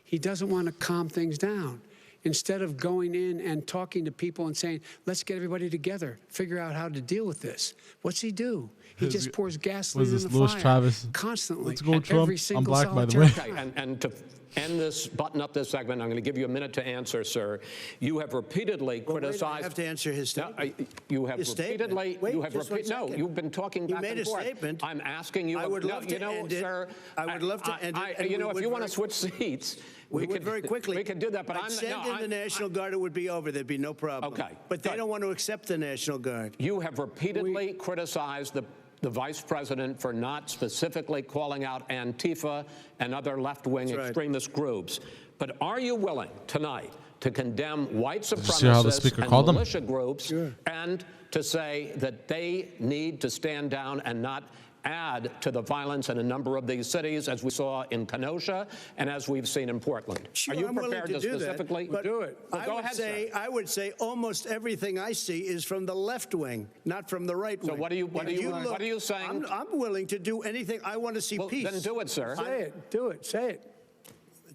He doesn't want to calm things down. Instead of going in and talking to people and saying, let's get everybody together, figure out how to deal with this. What's he do? He just pours gasoline in this, the Louis fire Travis? constantly. Let's go, And Trump. every I'm single black, by the solitary way. time. And to end this, button up this segment, I'm going to give you a minute to answer, sir. You have repeatedly criticized. I have to answer his No, statement. you have His statement. repeatedly. Wait, you have just 1 no, second. you've been talking You back made and a forth. statement. I'm asking you. I would no, love to you know, end it. sir. I would love to end it, and You we know, if would you want to very- switch seats, We would very quickly. We could do that, but I'd I'm send no, in the National Guard, it would be over. There'd be no problem. Okay, But they good. don't want to accept the National Guard. You have repeatedly criticized the vice president for not specifically calling out Antifa and other left-wing That's right. extremist groups. But are you willing tonight to condemn white you see how the supremacists speaker and called them? militia groups and to say that they need to stand down and not add to the violence in a number of these cities, as we saw in Kenosha and as we've seen in Portland? Sure, Are you I'm willing prepared to do that, specifically but Do it. Well, go ahead, sir. I would say almost everything I see is from the left wing, not from the right wing. So what are you If saying? I'm willing to do anything. I want to see Well, peace. then do it, sir. Say it. Do it. Say it.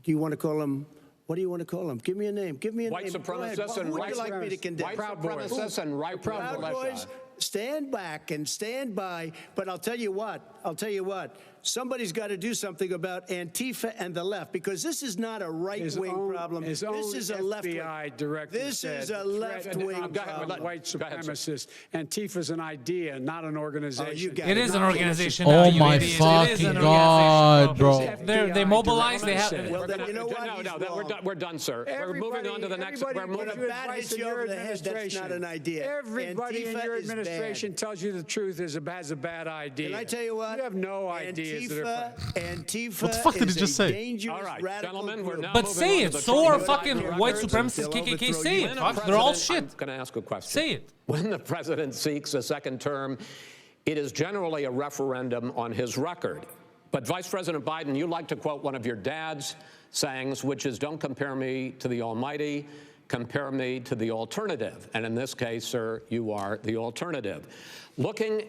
Do you want to call him? What do you want to call him? Give me a name. Give me a White name. Go ahead. supremacists and Who would white you like me to condemn? White Proud Boys. supremacists and right-wing Proud militia. Boys, stand back and stand by. But I'll tell you what. Somebody's got to do something about Antifa and the left, because this is not a right-wing problem. His This own is a left-wing. FBI director This said is a threat left-wing of Go ahead, problem. white Go ahead, sir. supremacists. Antifa's an idea, not an organization. you got It is an Not organization. Oh now, you my idiots. It is fucking an God, organization, bro. They mobilize. They director have. said. Well, then you know what? No, He's we're done, sir. We're moving on to the next. We're Everybody moving. gives When you a bat advice hits in you your over the head, that's administration. not an idea. Everybody in Antifa your is bad administration tells you the truth has a bad idea. Can I tell you what? You have no ideas. Antifa What the fuck did he is just a say? dangerous All right, radical gentlemen, we're group. now But moving say on it. to the So are 20 fucking records. white supremacist They'll KKK. overthrow Say you. it. When Fuck. the They're all president- shit. I'm going to ask a question. Say it. When the president seeks a second term, it is generally a referendum on his record. But Vice President Biden, you like to quote one of your dad's sayings, which is, don't compare me to the almighty, compare me to the alternative. And in this case, sir, you are the alternative. Looking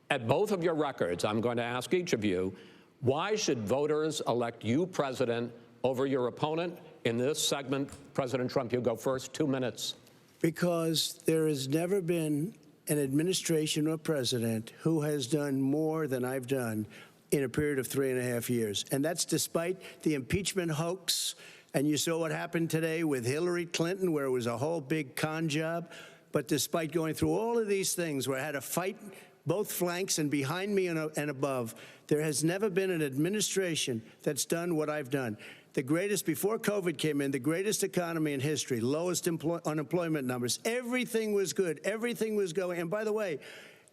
at both of your records, I'm going to ask each of you, why should voters elect you president over your opponent? In this segment, President Trump, you go first, 2 minutes. Because there has never been an administration or president who has done more than I've done in a period of 3.5 years. And that's despite the impeachment hoax. And you saw what happened today with Hillary Clinton, where it was a whole big con job. But despite going through all of these things where I had to fight both flanks and behind me and above, there has never been an administration that's done what I've done. The greatest, before COVID came in, the greatest economy in history, lowest unemployment numbers. Everything was good. Everything was going. And by the way,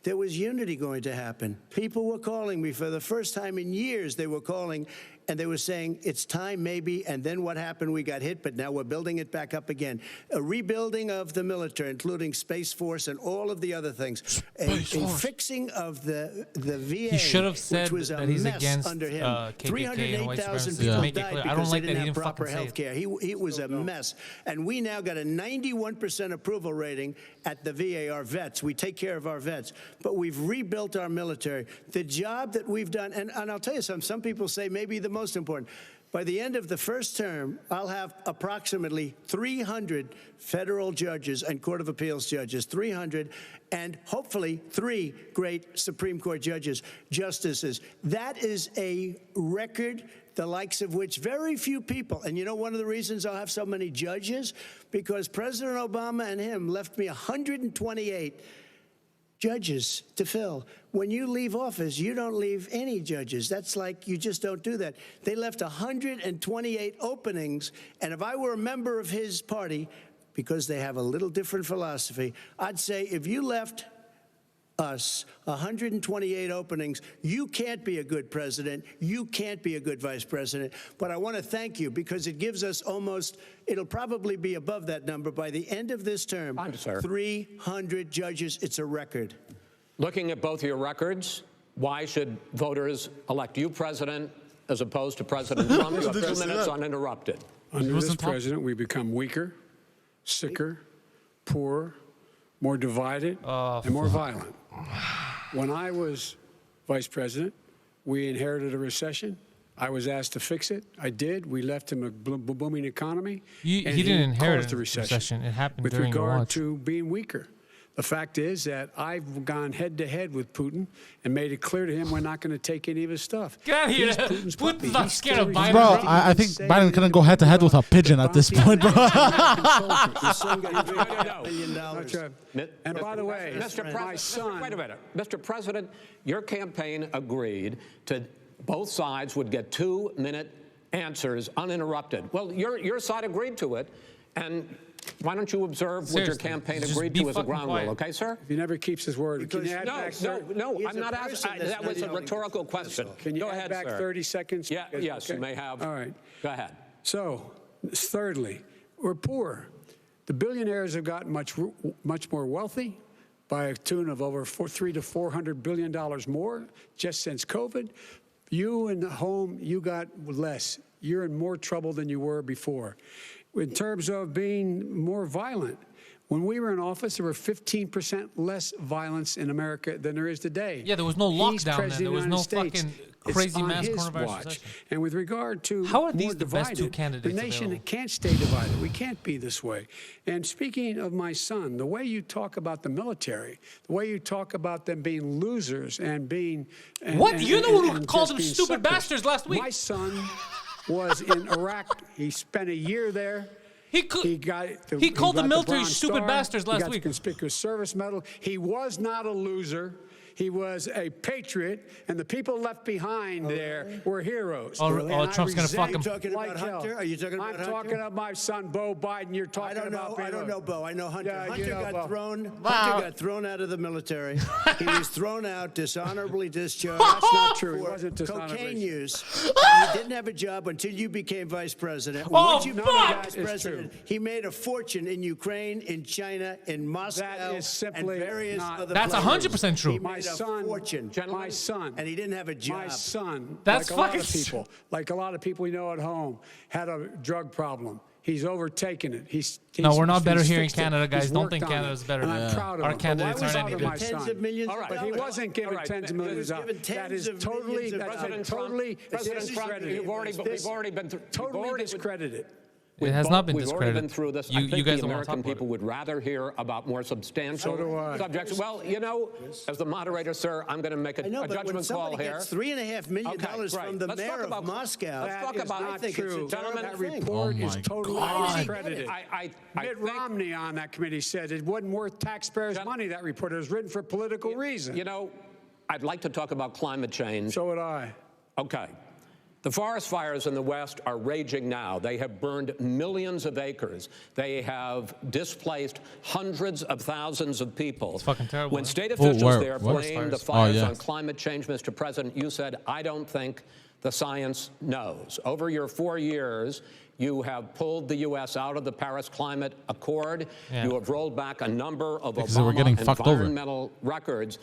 there was unity going to happen. People were calling me for the first time in years. They were calling and they were saying, it's time maybe. And then what happened? We got hit, but now we're building it back up again. A rebuilding of the military, including Space Force and all of the other things. A fixing of the VA, He should have said which was a that he's mess against under him. KKK and white 308,000 supremacists. people Make it died clear. I because don't they like that didn't he have didn't proper fucking say health care. He was a mess. And we now got a 91% approval rating at the VA, our vets. We take care of our vets. But we've rebuilt our military. The job that we've done, and I'll tell you something, some people say maybe the most important. By the end of the first term, I'll have approximately 300 federal judges and Court of Appeals judges, 300, and hopefully 3 great Supreme Court justices. That is a record the likes of which very few people, and you know one of the reasons I'll have so many judges? Because President Obama and him left me 128 judges to fill. When you leave office, you don't leave any judges. That's like you just don't do that. They left 128 openings, and if I were a member of his party, because they have a little different philosophy, I'd say if you left us 128 openings, you can't be a good president, you can't be a good vice president. But I want to thank you because it gives us almost, it'll probably be above that number by the end of this term. 300 judges, it's a record. Looking at both your records, why should voters elect you president as opposed to President Trump? You have 2 minutes uninterrupted. Under this president, we become weaker, sicker, poorer, more divided, and more violent. When I was vice president, we inherited a recession. I was asked to fix it. I did. We left him a booming economy. He and didn't inherit caused a a recession. It happened with during your regard watch. to being weaker. The fact is that I've gone head-to-head with Putin and made it clear to him we're not going to take any of his stuff. Get out of here. He's Putin's puppy. Putin's not He's scared of still Biden. Bro, resisting. I think Biden couldn't go head-to-head with a pigeon at this point, bro. And by the way, my son... Wait a minute. Mr. President, your campaign agreed to both sides would get 2-minute answers uninterrupted. Well, your side agreed to it, and why don't you observe what your campaign Just agreed be to as a fucking ground quiet. rule, okay, sir? He never keeps his word. Can you add back No, He's I'm a not person asking. that's That not was a holding rhetorical question. Can you Go add ahead, back sir. 30 seconds? Yeah, yes, Okay. you may have. All right. Go ahead. So, thirdly, we're poor. The billionaires have gotten much more wealthy by a tune of over $300 to $400 billion more just since COVID. You in the home, you got less. You're in more trouble than you were before. In terms of being more violent, when we were in office, there were 15% less violence in America than there is today. Yeah, there was no He's lockdown president then. There was of the no United States. fucking It's crazy on mass his coronavirus watch. recession. And with regard to How are these more the best two divided, candidates the nation available? can't stay divided. We can't be this way. And speaking of my son, the way you talk about the military, the way you talk about them being losers and being... What? You're the one who and called just them being stupid suckers. bastards last week. My son was in Iraq. He spent a year there. He called the military Bronze stupid Star. bastards He last got week. the Conspicuous Service Medal. He was not a loser. He was a patriot, and the people left behind there were heroes. Oh, And oh, I Trump's gonna fuck resent him. Talking about like hell. Hunter? Are you talking about I'm Hunter? talking about my son, Beau Biden. You're talking about I don't know Beau. I know Hunter. Yeah, Hunter you know got Beau. thrown. Hunter got thrown out of the military. He was thrown out, dishonorably discharged. That's not true. He For wasn't dishonorably. cocaine use. He didn't have a job until you became vice president. Once you became fuck! vice That is president, true. he made a fortune in Ukraine, in China, in Moscow, That is simply and various not- other That's places. 100% true. He My made a son, fortune. my son, And he didn't have a job. my son, That's like a lot of fucking people, like a lot of people we know at home, had a drug problem. He's overtaken it. No, we're not better he's here in fixed it. Canada, guys. He's Don't worked think on Canada's it. better. And I'm proud of Our him. candidates But why aren't was any he good. my Tens son? of millions All of right. But he dollars. wasn't given All right. tens of He millions was of dollars. given That tens is of totally, millions of that's dollars. totally President Trump, discredited. you've already been through. Totally discredited. It has not been We've already been discredited. through this. You I think guys the don't want to talk American about people it. would rather hear about more substantial So do I. subjects. Well, you know, as the moderator, sir, I'm going to make a I know, but when judgment call somebody here. gets $3.5 million Okay, great. from the Let's talk mayor about- of Moscow, let's talk That is about- not I think true. it's a terrible That thing. report Oh is my totally God. discredited. I Mitt think- Romney on that committee said it wasn't worth taxpayers' money, that report. It was written for political reasons. You know, I'd like to talk about climate change. So would I. Okay. The forest fires in the West are raging now. They have burned millions of acres. They have displaced hundreds of thousands of people. It's fucking terrible, When huh? state Oh, officials where? there What? blamed the Oh, fires yeah. on climate change, Mr. President, you said, I don't think the science knows. Over your 4 years, you have pulled the U.S. out of the Paris Climate Accord. Yeah. You have rolled back a number of Because they were Obama getting fucked over. environmental records.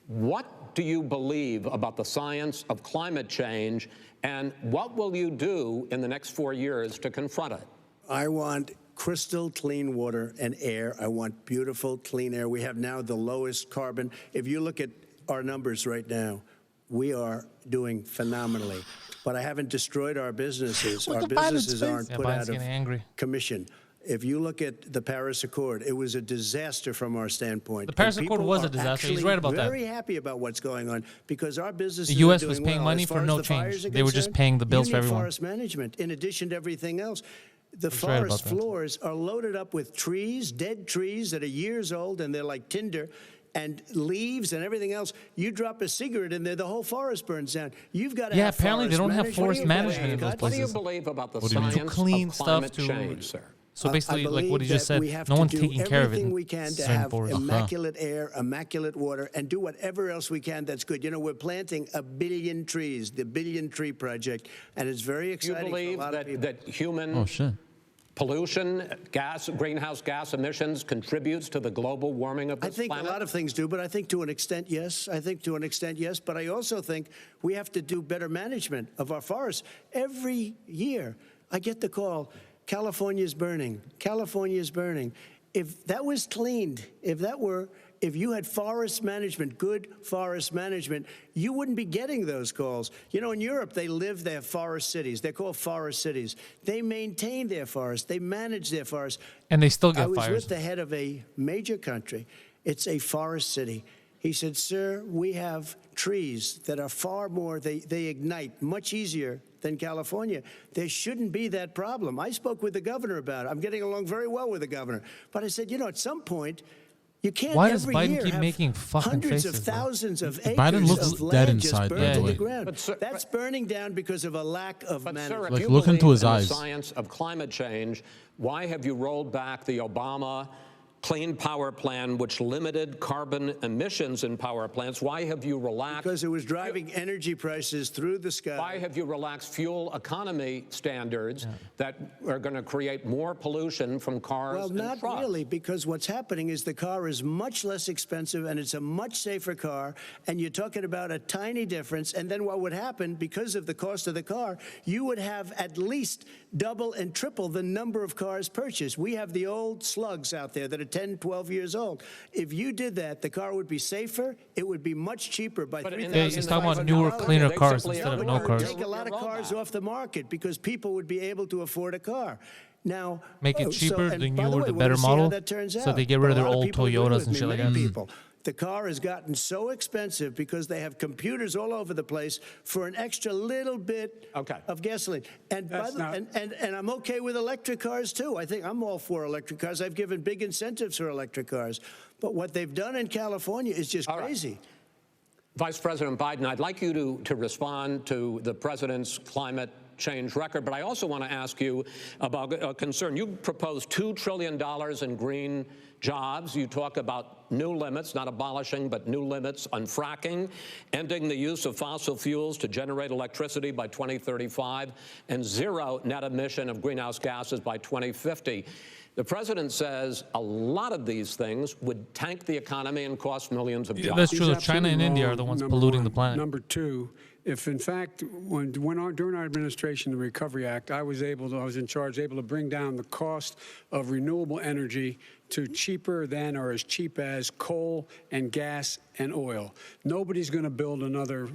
What do you believe about the science of climate change, and what will you do in the next 4 years to confront it? I want crystal clean water and air. I want beautiful, clean air. We have now the lowest carbon. If you look at our numbers right now, we are doing phenomenally. But I haven't destroyed our businesses. Look Our at Biden's businesses face. aren't Yeah, put Biden's out of getting angry. commission. If you look at the Paris Accord, it was a disaster from our standpoint. The Paris And Accord people was a are disaster. He's actually right about that. Very happy about what's going on because our businesses The U.S. are was doing paying well. money As for far as no the change. fires are They were just concerned, paying the bills you for need everyone. forest management in addition to everything else. The He's right about forest that. floors are loaded up with trees, dead trees that are years old, and they're like tinder, and leaves and everything else. You drop a cigarette in there, the whole forest burns down. You've got to Yeah, have apparently they forest don't have forest management in those Scott. What do you places. believe about the What do you mean? science To clean of stuff climate to- change, sir? So basically, I like what he believe just that said, we have no to one's do taking care of it. everything in we can to certain have forests. immaculate air, immaculate water, and do whatever else we can that's good. You know, we're planting 1 billion trees, the Billion Tree Project, and it's very Do you exciting for a believe lot of people. that human Oh, shit. pollution, greenhouse gas emissions contributes to the global warming of I this think planet? a lot of things do, but I think to an extent, yes. I think to an extent, yes. But I also think we have to do better management of our forests. Every year, I get the call, California's burning. California's burning. If that was cleaned, if you had forest management, good forest management, you wouldn't be getting those calls. You know, in Europe, they have forest cities. They're called forest cities. They maintain their forests. They manage their forests. And they still I get was fires. with the head of a major country. It's a forest city. He said, sir, we have trees that are far more, they ignite much easier than California. There shouldn't be that problem. I spoke with the governor about it. I'm getting along very well with the governor. But I said, you know, at some point, you can't Why does every Biden year keep have making fucking hundreds faces, of though? thousands of acres Biden looks of dead land just inside, burned by the to the way. ground. But, sir, That's burning down because of a lack of But, sir, management. if Like, you look believe into his in eyes. the science of climate change, why have you rolled back the Obama Clean Power Plan, which limited carbon emissions in power plants? Why have you relaxed? Because it was driving energy prices through the sky. Why have you relaxed fuel economy standards that are going to create more pollution from cars Well, and not trucks? really, because what's happening is the car is much less expensive and it's a much safer car, and you're talking about a tiny difference. And then what would happen, because of the cost of the car, you would have at least double and triple the number of cars purchased. We have the old slugs out there that are 10, 12 years old. If you did that, the car would be safer, it would be much cheaper by But in $3,000. Yeah, he's talking about newer, cleaner They cars simply instead of have no more cars. Take a lot of Rollback. cars off the market because people would be able to afford a car. Now, Make it cheaper, and the by newer, way, the we're better gonna see how model, that turns so out. they get rid of But a their lot old people agree Toyotas with and me, shit like many that. people. The car has gotten so expensive because they have computers all over the place for an extra little bit of gasoline. And by That's the, not- and I'm okay with electric cars too. I think I'm all for electric cars. I've given big incentives for electric cars. But what they've done in California is just All right. crazy. Vice President Biden, I'd like you to respond to the president's climate change record, but I also want to ask you about a concern. You proposed $2 trillion in green jobs. You talk about new limits, not abolishing, but new limits on fracking, ending the use of fossil fuels to generate electricity by 2035, and zero net emission of greenhouse gases by 2050. The president says a lot of these things would tank the economy and cost millions of jobs. That's true. He's China and absolutely India are wrong, the ones number polluting one. the planet. Number two, if in fact, during our administration, the Recovery Act, I was in charge, able to bring down the cost of renewable energy to cheaper than or as cheap as coal and gas and oil. Nobody's going to build another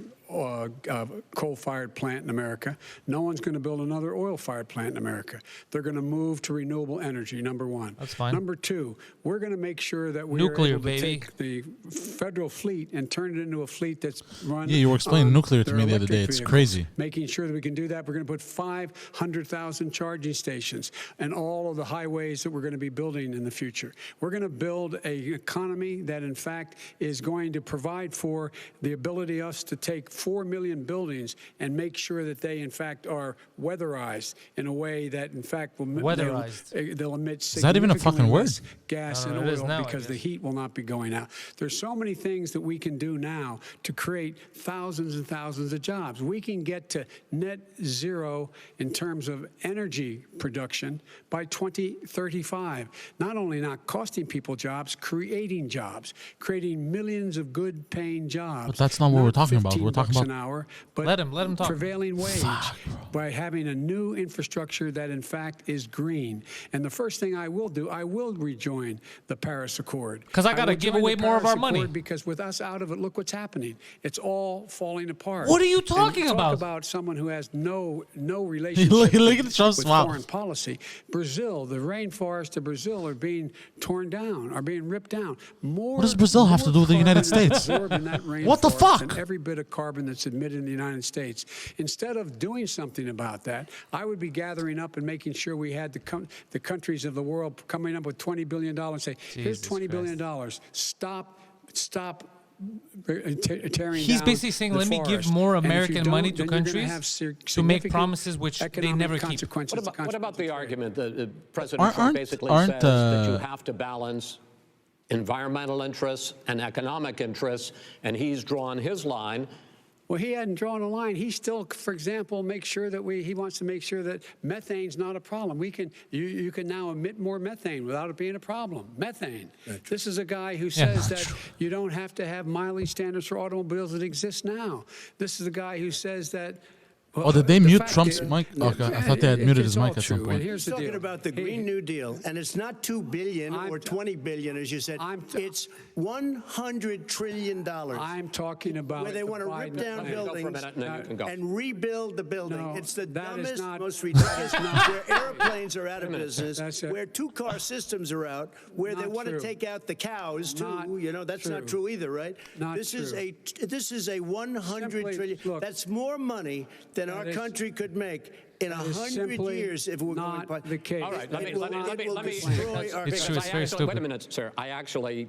coal-fired plant in America. No one's going to build another oil-fired plant in America. They're going to move to renewable energy, number one. That's fine. Number two, we're going to make sure that we're Nuclear, able to baby. take the federal fleet and turn it into a fleet that's run. Yeah, you were explaining on nuclear to their me the other day. electric It's vehicles. crazy. Making sure that we can do that, we're going to put 500,000 charging stations and all of the highways that we're going to be building in the future. We're going to build an economy that, in fact, is going to provide for the ability of us to take 4 million buildings and make sure that they, in fact, are weatherized in a way that, in fact, will Weatherized. they'll emit that even a fucking word? less gas and It is oil now, I because the guess. heat will not be going out. There's so many things that we can do now to create thousands and thousands of jobs. We can get to net zero in terms of energy production by 2035. Not only not costing people jobs, creating millions of good paying jobs. But that's not what we're talking about. We're talking $15 about an hour, but Let him talk. prevailing wage by having a new infrastructure that in fact is green. And the first thing I will do, I will rejoin the Paris Accord. 'Cause I gotta will give join away the more of Paris our money. Accord because with us out of it, look what's happening. It's all falling apart. What are you And talking talk about? about someone who has no relationship Look at Trump's with mouth. foreign policy. Brazil, the rainforests of Brazil are being torn down, are being ripped down. More, What does Brazil have to do with the more United carbon is States? absorbed in that What the rainforest fuck? than every bit of carbon that's emitted in the United States. Instead of doing something about that, I would be gathering up and making sure we had the countries of the world coming up with $20 billion and say, here's Jesus $20 billion. Stop tearing He's down basically saying, the let me give forest. more And if you American don't, money to then you're gonna countries have to make significant promises which they economic never keep. consequences. What about the argument that President Aren't- Trump basically aren't, says that you have to balance environmental interests and economic interests, and he's drawn his line? Well, he hadn't drawn a line. He still, for example, he wants to make sure that methane's not a problem. You can now emit more methane without it being a problem. Methane. This is a guy who says that you don't have to have mileage standards for automobiles that exist now. This is a guy who says that. Oh, did they the mute fact Trump's is- mic? Okay, I thought they had muted his It's all mic at some true. point. And here's the Talking deal. about the Green New Deal, and it's not $2 billion or $20 billion, as you said. It's $100 trillion. I'm talking about where they want to Biden rip down plan. Go for a buildings minute, and then you can go. and rebuild the building. No, It's the that is dumbest, not- most ridiculous, where airplanes are out of That's business, it. where two-car systems are out, where they Not want to true. take out the cows, too. Not That's not true. true either, right? Not This is true. a 100 Simply, trillion. look, That's more money than our is- country could make in that is 100 simply years if we're not going the case. All right, let me It will destroy our It's true, it's I very actually, stupid. wait a minute, sir. I actually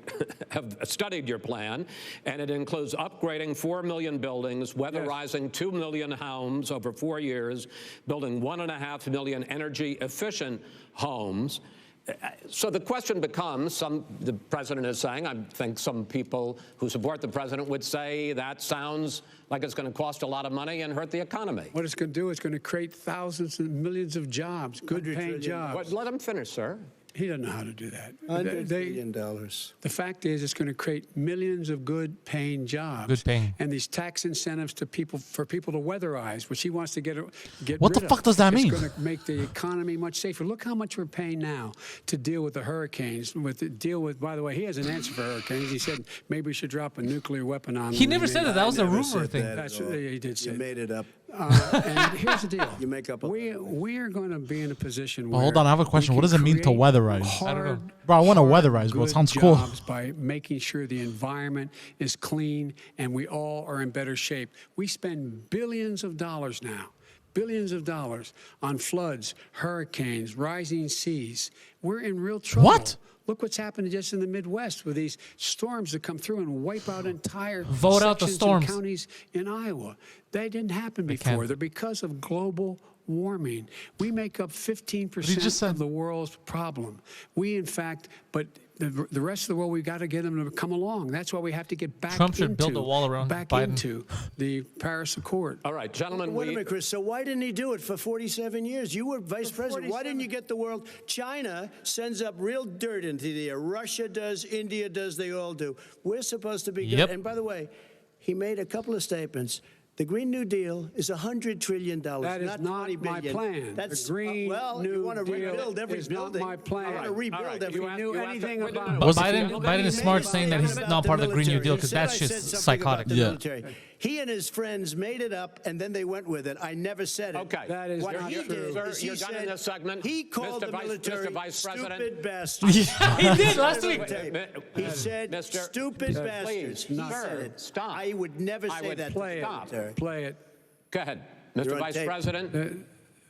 have studied your plan, and it includes upgrading 4 million buildings, weatherizing 2 million homes over 4 years, building 1.5 million energy-efficient homes. So the question becomes, the president is saying, I think some people who support the president would say that sounds like it's going to cost a lot of money and hurt the economy. What it's going to do is going to create thousands and millions of jobs, good-paying jobs. Let him finish, sir. He doesn't know how to do that. $100 billion. The fact is, it's going to create millions of good-paying jobs. Good-paying. And these tax incentives for people to weatherize, which he wants to get What the rid fuck of. does that mean? It's going to make the economy much safer. Look how much we're paying now to deal with the hurricanes. By the way, he has an answer for hurricanes. He said maybe we should drop a nuclear weapon on them. He never said that. That was a never rumor said thing. that. That's at all. he did say. You made it up. And here's the deal. You make up a we are going to be in a position Well, where hold on, I have a question. we What does can it mean to create weatherize? I don't know. Bro, I want to hard, weatherize, bro. It good sounds cool. jobs by making sure the environment is clean and we all are in better shape. We spend billions of dollars now, billions of dollars on floods, hurricanes, rising seas. We're in real trouble. What? Look what's happened just in the Midwest with these storms that come through and wipe out entire Vote out the sections storms. and counties in Iowa. That didn't happen before. They're because of global warming. We make up 15% of the world's problem. We, in fact, but the rest of the world, we've got to get them to come along. That's why we have to get back Trump should build a wall around Biden. into the Paris Accord. All right, gentlemen. Wait a minute, Chris. So why didn't he do it for 47 years? You were vice president. Why didn't you get the world? China sends up real dirt into the air. Russia does. India does. They all do. We're supposed to be good. Yep. And by the way, he made a couple of statements. The Green New Deal is $100 trillion. That is not $20 my billion. plan. That's the Green well, New you want to Deal rebuild every is building. not my plan. You want to rebuild every. If you knew anything about Biden is smart saying that he's not part of the Green New Deal because that's just psychotic. Yeah. He and his friends made it up, and then they went with it. I never said it. Okay. That is What not he true. did is he You're done in said this segment. he called Mr. the Vice- military Mr. Vice President. stupid bastards. He did last week. He said Mr. stupid bastards. Please, He sir, said it. stop. I would never I say would that Play to the it. military. Play it. Go ahead. Mr. You're on Vice tape. President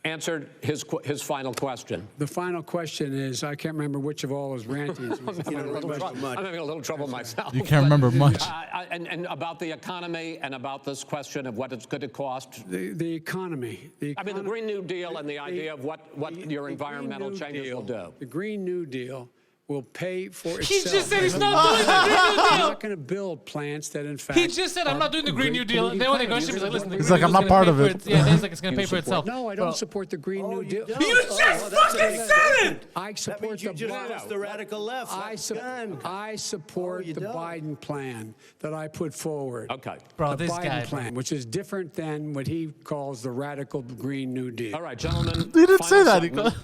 answered his final question. The final question is, I can't remember which of all his rantings. I'm having a little trouble myself. You can't remember much. And about the economy and about this question of what it's going to cost. The economy. I mean, the Green New Deal and the idea of what your environmental changes will do. The Green New Deal will pay for itself. He just said he's not doing the Green New I'm Deal. not going to build plants that, in fact. He just said, I'm not doing the Green New Deal. The only question is, like, listen, the He's Green like, I'm New not Deal's part gonna of pay it. for Yeah, he's like, it's going to pay for itself. No, I don't support the Green New Deal. don't? You just fucking said it! I That support means you the just Biden. lost the radical left. I support you the don't. Biden plan that I put forward. Okay. Bro, the this Biden guy. plan, which is different than what he calls the radical Green New Deal. All right, gentlemen. He didn't final say that. segment.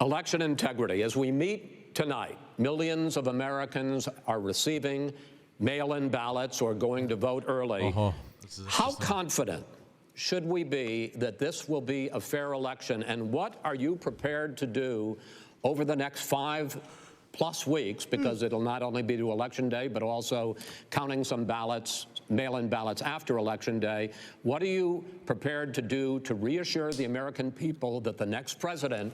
Election integrity. As we meet tonight, millions of Americans are receiving mail-in ballots or going to vote early. How confident should we be that this will be a fair election? And what are you prepared to do over the next 5+ weeks? Because it'll not only be to Election Day, but also counting some ballots, mail-in ballots after Election Day. What are you prepared to do to reassure the American people that the next president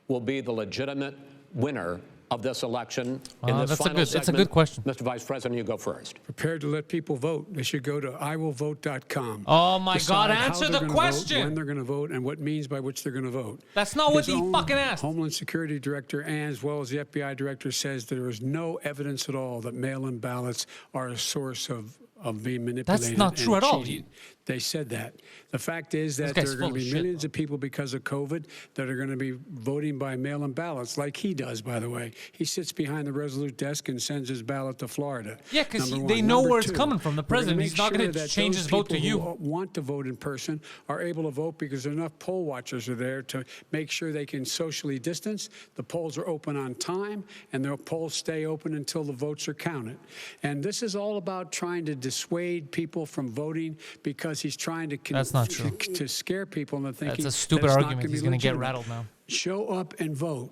will be the legitimate winner of this election in this final segment? That's a good question. Mr. Vice President, you go first. Prepared to let people vote. They should go to iwillvote.com. Oh, my Decide God, how answer they're the gonna question. Vote, when they're going to vote, and what means by which they're going to vote. That's not what His he own fucking asked. Homeland Security Director, and as well as the FBI Director, says there is no evidence at all that mail-in ballots are a source of being manipulated. not true and at all. cheating. They said that. The fact is that guy's there are going full to of be shit, millions though. of people because of COVID that are going to be voting by mail-in ballots, like he does, by the way. He sits behind the Resolute desk and sends his ballot to Florida. Yeah, because Number they one. know Number where it's two, coming from. The we're gonna president, make he's not going sure to that change those his vote to people you. who want to vote in person are able to vote because enough poll watchers are there to make sure they can socially distance. The polls are open on time, and the polls stay open until the votes are counted. And this is all about trying to dissuade people from voting because he's trying to That's not true. to scare people into thinking That's a stupid that it's not argument. gonna be He's going to get legitimate. rattled now. Show up and vote.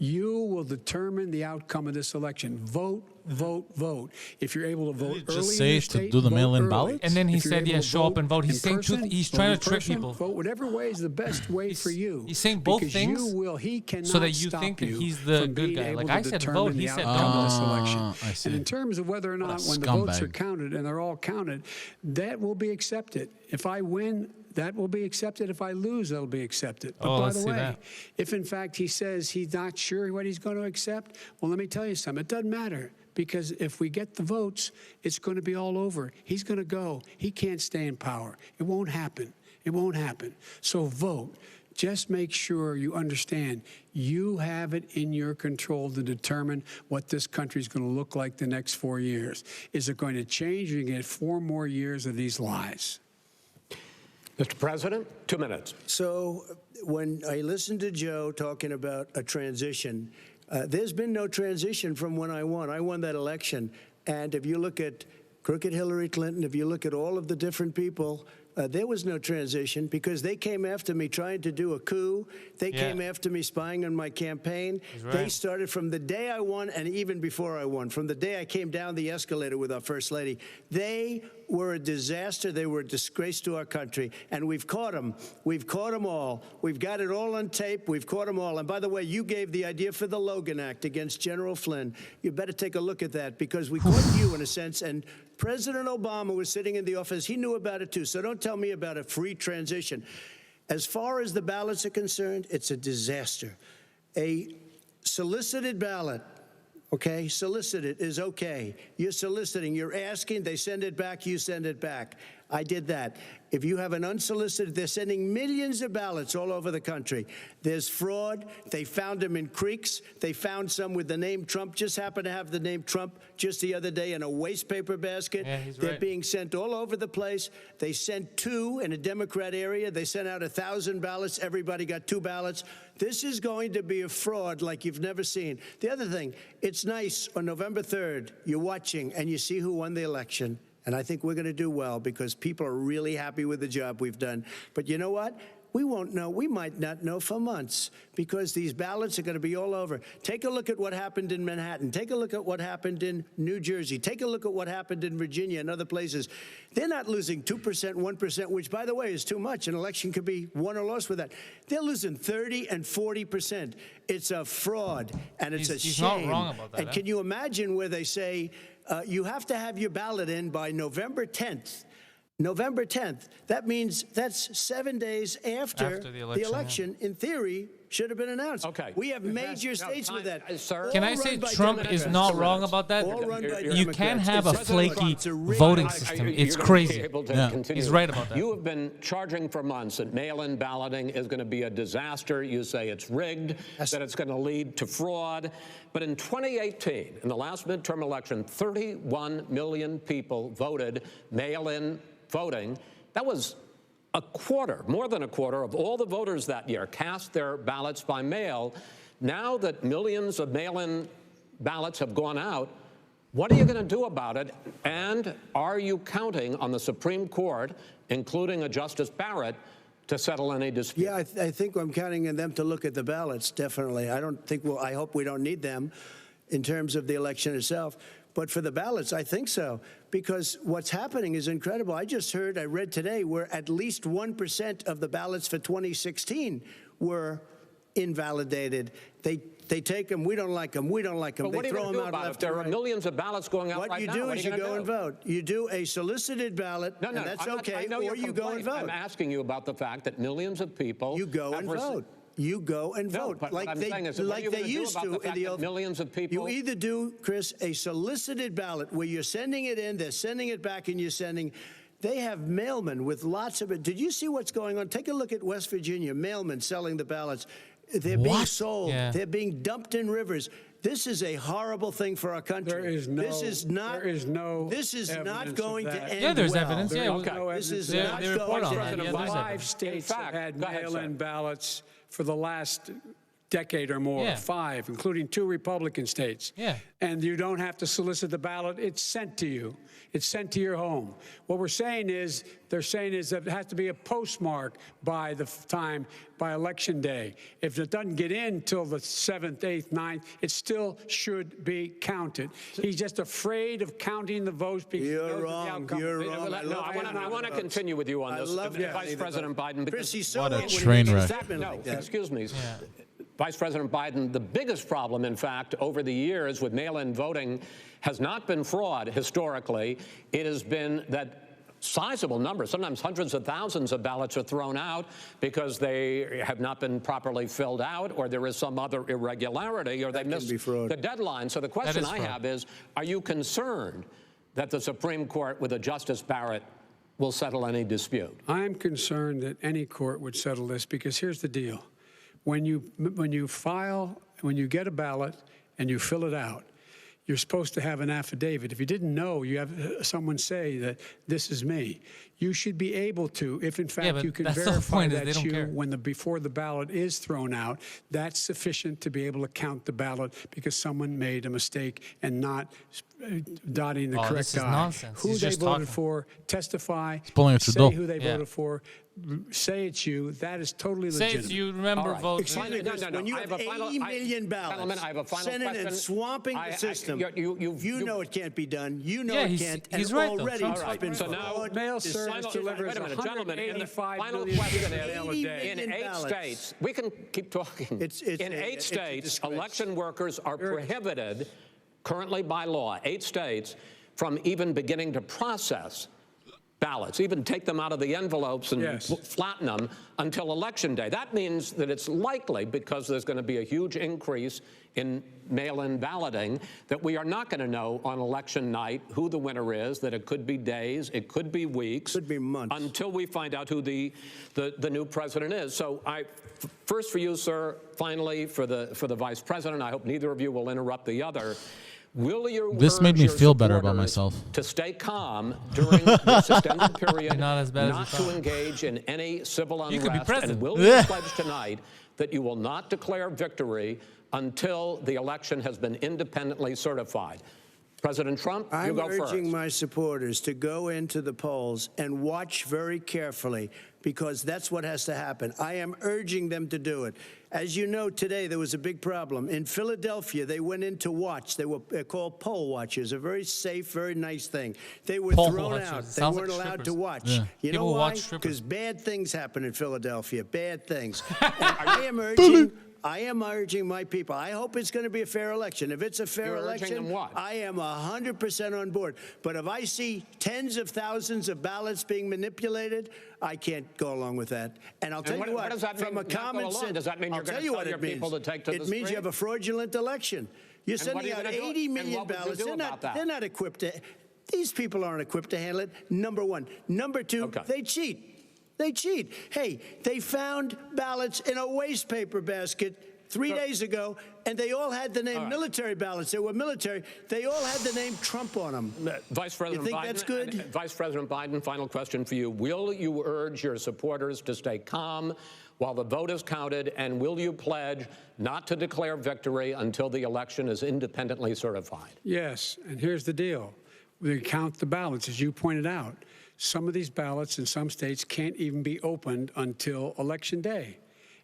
You will determine the outcome of this election. Vote, vote, vote. If you're able to vote he just early say in your to state, do the vote mail-in early. ballot? And then he If you're said, able yeah, to show up and vote. He's in saying person, he's vote trying in to trick person, people. Vote whatever way is the best way for you. He's saying both because things he cannot so that you stop think that you he's the from good being guy. able Like to I said determine vote, he the said outcome of this don't. election. I see. And in terms of whether or not when the votes are scumbag. counted, and they're all counted, that will be accepted. If I win, that will be accepted. If I lose, that'll be accepted. But by let's the see way, that. if in fact he says he's not sure what he's going to accept, well, let me tell you something. It doesn't matter. Because if we get the votes, it's going to be all over. He's going to go. He can't stay in power. It won't happen. It won't happen. So vote. Just make sure you understand you have it in your control to determine what this country is going to look like the next 4 years. Is it going to change? Or you get 4 more years of these lies. Mr. President, 2 minutes. So when I listened to Joe talking about a transition, there's been no transition from when I won. I won that election. And if you look at crooked Hillary Clinton, if you look at all of the different people, there was no transition because they came after me trying to do a coup. They came after me spying on my campaign. Right. They started from the day I won and even before I won, from the day I came down the escalator with our First Lady. They were a disaster. They were a disgrace to our country. And we've caught them. We've caught them all. We've got it all on tape. We've caught them all. And by the way, you gave the idea for the Logan Act against General Flynn. You better take a look at that, because we caught you in a sense. And President Obama was sitting in the office. He knew about it too. So don't tell me about a free transition. As far as the ballots are concerned, it's a disaster. A solicited ballot, okay, solicited is okay. You're soliciting, you're asking, they send it back, you send it back. I did that. If you have an unsolicited, they're sending millions of ballots all over the country. There's fraud. They found them in creeks. They found some with the name Trump, just happened to have the name Trump just the other day in a waste paper basket. Yeah, he's They're right. being sent all over the place. They sent 2 in a Democrat area. They sent out 1,000 ballots. Everybody got 2 ballots. This is going to be a fraud like you've never seen. The other thing, it's nice on November 3rd, you're watching and you see who won the election. And I think we're going to do well because people are really happy with the job we've done. But you know what? We won't know. We might not know for months because these ballots are going to be all over. Take a look at what happened in Manhattan. Take a look at what happened in New Jersey. Take a look at what happened in Virginia and other places. They're not losing 2%, 1%, which, by the way, is too much. An election could be won or lost with that. They're losing 30 and 40%. It's a fraud, and it's a shame. He's not wrong about that. And can you imagine where they say you have to have your ballot in by November 10th? November 10th. That means that's 7 days after the election. In theory, should have been announced. Okay. We have major states with that. Sir, Can I say Trump is not wrong about that? You can have a flaky voting system. It's crazy. He's right about that. You have been charging for months that mail-in balloting is going to be a disaster. You say it's rigged, that it's going to lead to fraud. But in 2018, in the last midterm election, 31 million people voted mail-in voting. That was a quarter, more than a quarter of all the voters that year cast their ballots by mail. Now that millions of mail-in ballots have gone out, what are you going to do about it? And are you counting on the Supreme Court, including a Justice Barrett, to settle any dispute? Yeah, I think I'm counting on them to look at the ballots, definitely. I don't think I hope we don't need them in terms of the election itself. But for the ballots, I think so, because what's happening is incredible. I read today, where at least 1% of the ballots for 2016 were invalidated. They take them, we don't like them, we don't like them. But what they are you throw going to them do out about it? There are millions of ballots going out right now. What you do is you go and vote. You do a solicited ballot, and that's okay, or you go and vote. I'm asking you about the fact that millions of people You go and vote. You go and vote, but like what I'm they, saying is, like they used to in the old. Millions of people. You either do, Chris, a solicited ballot where you're sending it in, they're sending it back, and you're sending. They have mailmen with lots of it. Did you see what's going on? Take a look at West Virginia. Mailmen selling the ballots. They're being sold. Yeah. They're being dumped in rivers. This is a horrible thing for our country. There is no. This is not. There is no. This is not evidence going of to that. end Yeah, there's well. evidence. Yeah, There's no This is evidence. not they report going on to that. end Yeah, well. there's 5 evidence. states In fact, have had go ahead, mail-in sir. ballots for the last decade or more. Yeah. 5, including 2 Republican states. Yeah. And you don't have to solicit the ballot. It's sent to you. It's sent to your home. What they're saying is that it has to be a postmark by the time, by Election Day. If it doesn't get in till the 7th, 8th, 9th, it still should be counted. He's just afraid of counting the votes because he knows You're the wrong. outcome. You're wrong. No, I want to continue with you on this, Vice President Biden. Because Chris, he's so What a wrong when he train makes a wreck. statement No, like that. excuse me. Vice President Biden, the biggest problem, in fact, over the years with mail-in voting has not been fraud historically. It has been that sizable numbers, sometimes hundreds of thousands of ballots are thrown out because they have not been properly filled out, or there is some other irregularity, or they missed the deadline. So the question I have is, are you concerned that the Supreme Court with a Justice Barrett will settle any dispute? I'm concerned that any court would settle this because here's the deal. When you get a ballot and you fill it out, you're supposed to have an affidavit. If you didn't know, you have someone say that this is me. You should be able to, if in fact you can verify that before the ballot is thrown out, that's sufficient to be able to count the ballot because someone made a mistake and not dotting the correct I. Nonsense. Who they voted for, testify, say who they voted for. say it's you, that is totally Say legitimate. it's you. Remember, vote. Excuse me, Chris, when you have 80 million ballots, I have a final Senate question. and swamping the system, you know it can't be done. You know Yeah, it he's- can't. he's and right, though. already Trump's it's right. been So now- fraud, Mail deception. service delivers Wait a minute, gentlemen. In the 185 final million question mail a is, day. in million 8 ballots. states, we can keep talking. In 8 it's a states, disgrace. election workers are prohibited, currently by law, 8 states, from even beginning to process ballots, even take them out of the envelopes and Yes. flatten them until Election Day. That means that it's likely, because there's going to be a huge increase in mail-in balloting, that we are not going to know on election night who the winner is, that it could be days, it could be weeks. Could be months. Until we find out who the new president is. So first for you, sir, finally for the vice president, I hope neither of you will interrupt the other. Will you This made urge me your feel better about supporters myself. to stay calm during this extended period, Not as bad as not you to thought. engage in any civil unrest? You could be president. And will you pledge tonight that you will not declare victory until the election has been independently certified? President Trump, you I'm go first. urging my supporters to go into the polls and watch very carefully, because that's what has to happen. I am urging them to do it. As you know, today there was a big problem. In Philadelphia, they went in to watch. They were called poll watchers, a very safe, very nice thing. They were Poll thrown watchers. out. They Sounds weren't like allowed to strippers. watch. Yeah. You know People why? watch strippers. Because bad things happen in Philadelphia, bad things. And I am urging my people. I hope it's going to be a fair election. If it's a fair You're urging election, them what? I am 100% on board. But if I see tens of thousands of ballots being manipulated, I can't go along with that. And I'll tell you what does that from mean, a not go common along? sense, Does that mean I'll you're gonna tell you tell what your it means. people to take to the It means street? you have a fraudulent election. You're And what are sending you out gonna do? 80 And million what would you ballots. do about that? They're not equipped to. These people aren't equipped to handle it. Number one. Number two, Okay. they cheat. They cheat. Hey, they found ballots in a waste paper basket 3 days ago, and they all had the name military ballots. They were military. They all had the name Trump on them. Vice President You think Biden, that's good? Vice President Biden, final question for you. Will you urge your supporters to stay calm while the vote is counted, and will you pledge not to declare victory until the election is independently certified? Yes, and here's the deal. We count the ballots, as you pointed out. Some of these ballots in some states can't even be opened until Election Day.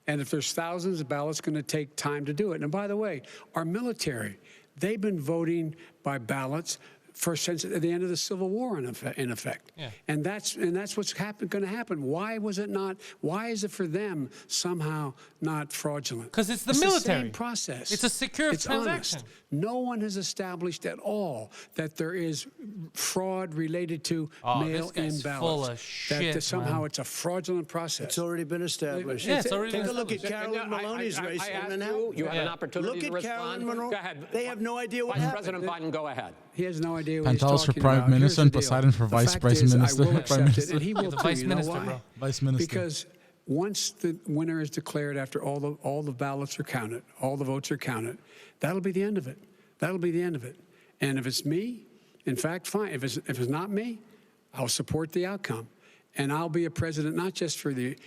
And if there's thousands of ballots, it's going to take time to do it. And by the way, our military, they've been voting by ballots since at the end of the Civil War, in effect. Yeah. And that's what's going to happen. Why was it not? Why is it for them somehow not fraudulent? 'Cause it's the The military. same process. It's a secure It's transaction. honest. No one has established at all that there is fraud related to Oh, this mail-in guy's ballots. full of that shit, somehow man. it's a fraudulent process. It's already been established. Yeah, it's already Take been a look at established. Carolyn Maloney's race I in asked Manhattan. you have an Yeah. opportunity Look to at respond. Carolyn Monroe. Go ahead. They have no idea what Vice happened. President Biden, go ahead. He has no idea what he's Pantelis for talking Prime about. Minister Here's and the deal. Poseidon for The Vice fact President is, Minister. I will Prime accept it, Minister. and he will You're the too. Vice You know Minister, why? bro. Vice Minister. Because once the winner is declared, after all the ballots are counted, all the votes are counted, that'll be the end of it. That'll be the end of it. And if it's me, in fact, fine. If it's not me, I'll support the outcome. And I'll be a president not just for the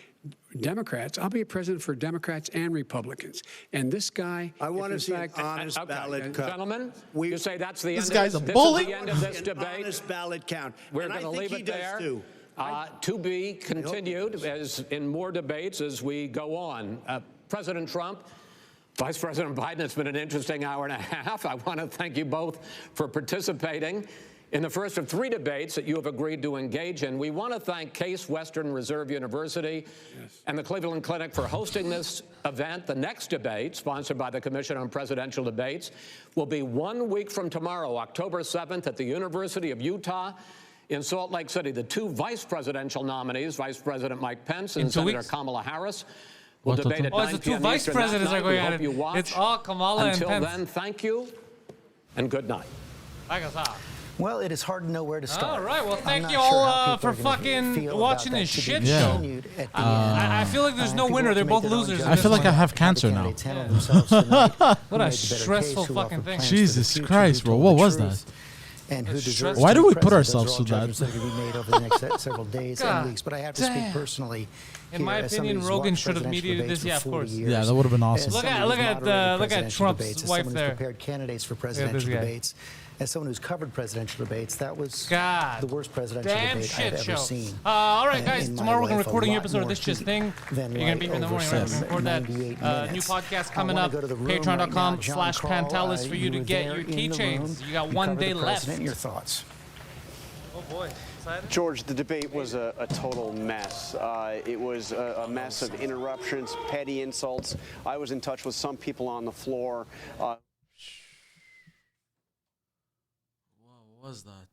Democrats. I'll be a president for Democrats and Republicans. And this guy, I want to if see in an fact, honest ballot count. Gentlemen, We- you say that's the This end guy's of a this bully. is the end of this An debate. honest ballot count. We're And I going to think leave he it does there. too. To be continued as in more debates as we go on. President Trump, Vice President Biden, it's been an interesting hour and a half. I want to thank you both for participating in the first of 3 debates that you have agreed to engage in. We want to thank Case Western Reserve University and the Cleveland Clinic for hosting this event. The next debate, sponsored by the Commission on Presidential Debates, will be 1 week from tomorrow, October 7th, at the University of Utah in Salt Lake City. The 2 vice presidential nominees, Vice President Mike Pence and In 2 Senator weeks? Kamala Harris, will What, debate at Oh, 9 it's the 2 p.m. vice Eastern that presidents night. are going We at hope it. you watch. It's all Kamala and Until Pence. then, thank you and good night. Well, it is hard to know where to start. All right, well, I'm thank not you sure all how people for are gonna fucking feel about watching that this to be shit Yeah. show. continued at the end. I feel like there's no People winner. have They're to both make their own losers. judgments I feel like I on have how cancer the now. candidates handle themselves tonight, who What a made the better case, stressful who fucking offered thing. plans for the Jesus future, Christ, who bro. told What the was truth, and who deserves stressful. Why to do be we put president. ourselves Those are through all that? judgments that are going to be made over the next several days God and weeks. But I have to damn. speak personally. In my here as somebody opinion, who's Rogan watched should have presidential mediated debates this. Yeah, for of 40 course. years. Yeah, that would have been awesome. As Look somebody at who's look at moderated look at presidential Trump's debates, as wife someone who's there. prepared candidates for this presidential guy. debates. as someone who's covered presidential debates, that was God. the worst presidential Damn debate shit I've show. ever seen. All right, guys. In my Tomorrow we're going life, to record a new lot episode of more This Just Thing. than You're going to be here in the morning. We're going to record that. 98 New minutes. podcast I coming wanna up. go to the room right now. Patreon.com/Pantelis John for you Carl, to get were your there in the keychains. room. You got You one covered day the left. president. Your thoughts? Oh boy. Excited? George, the debate was a total mess. It was a mess of interruptions, petty insults. I was in touch with some people on the floor. What was that?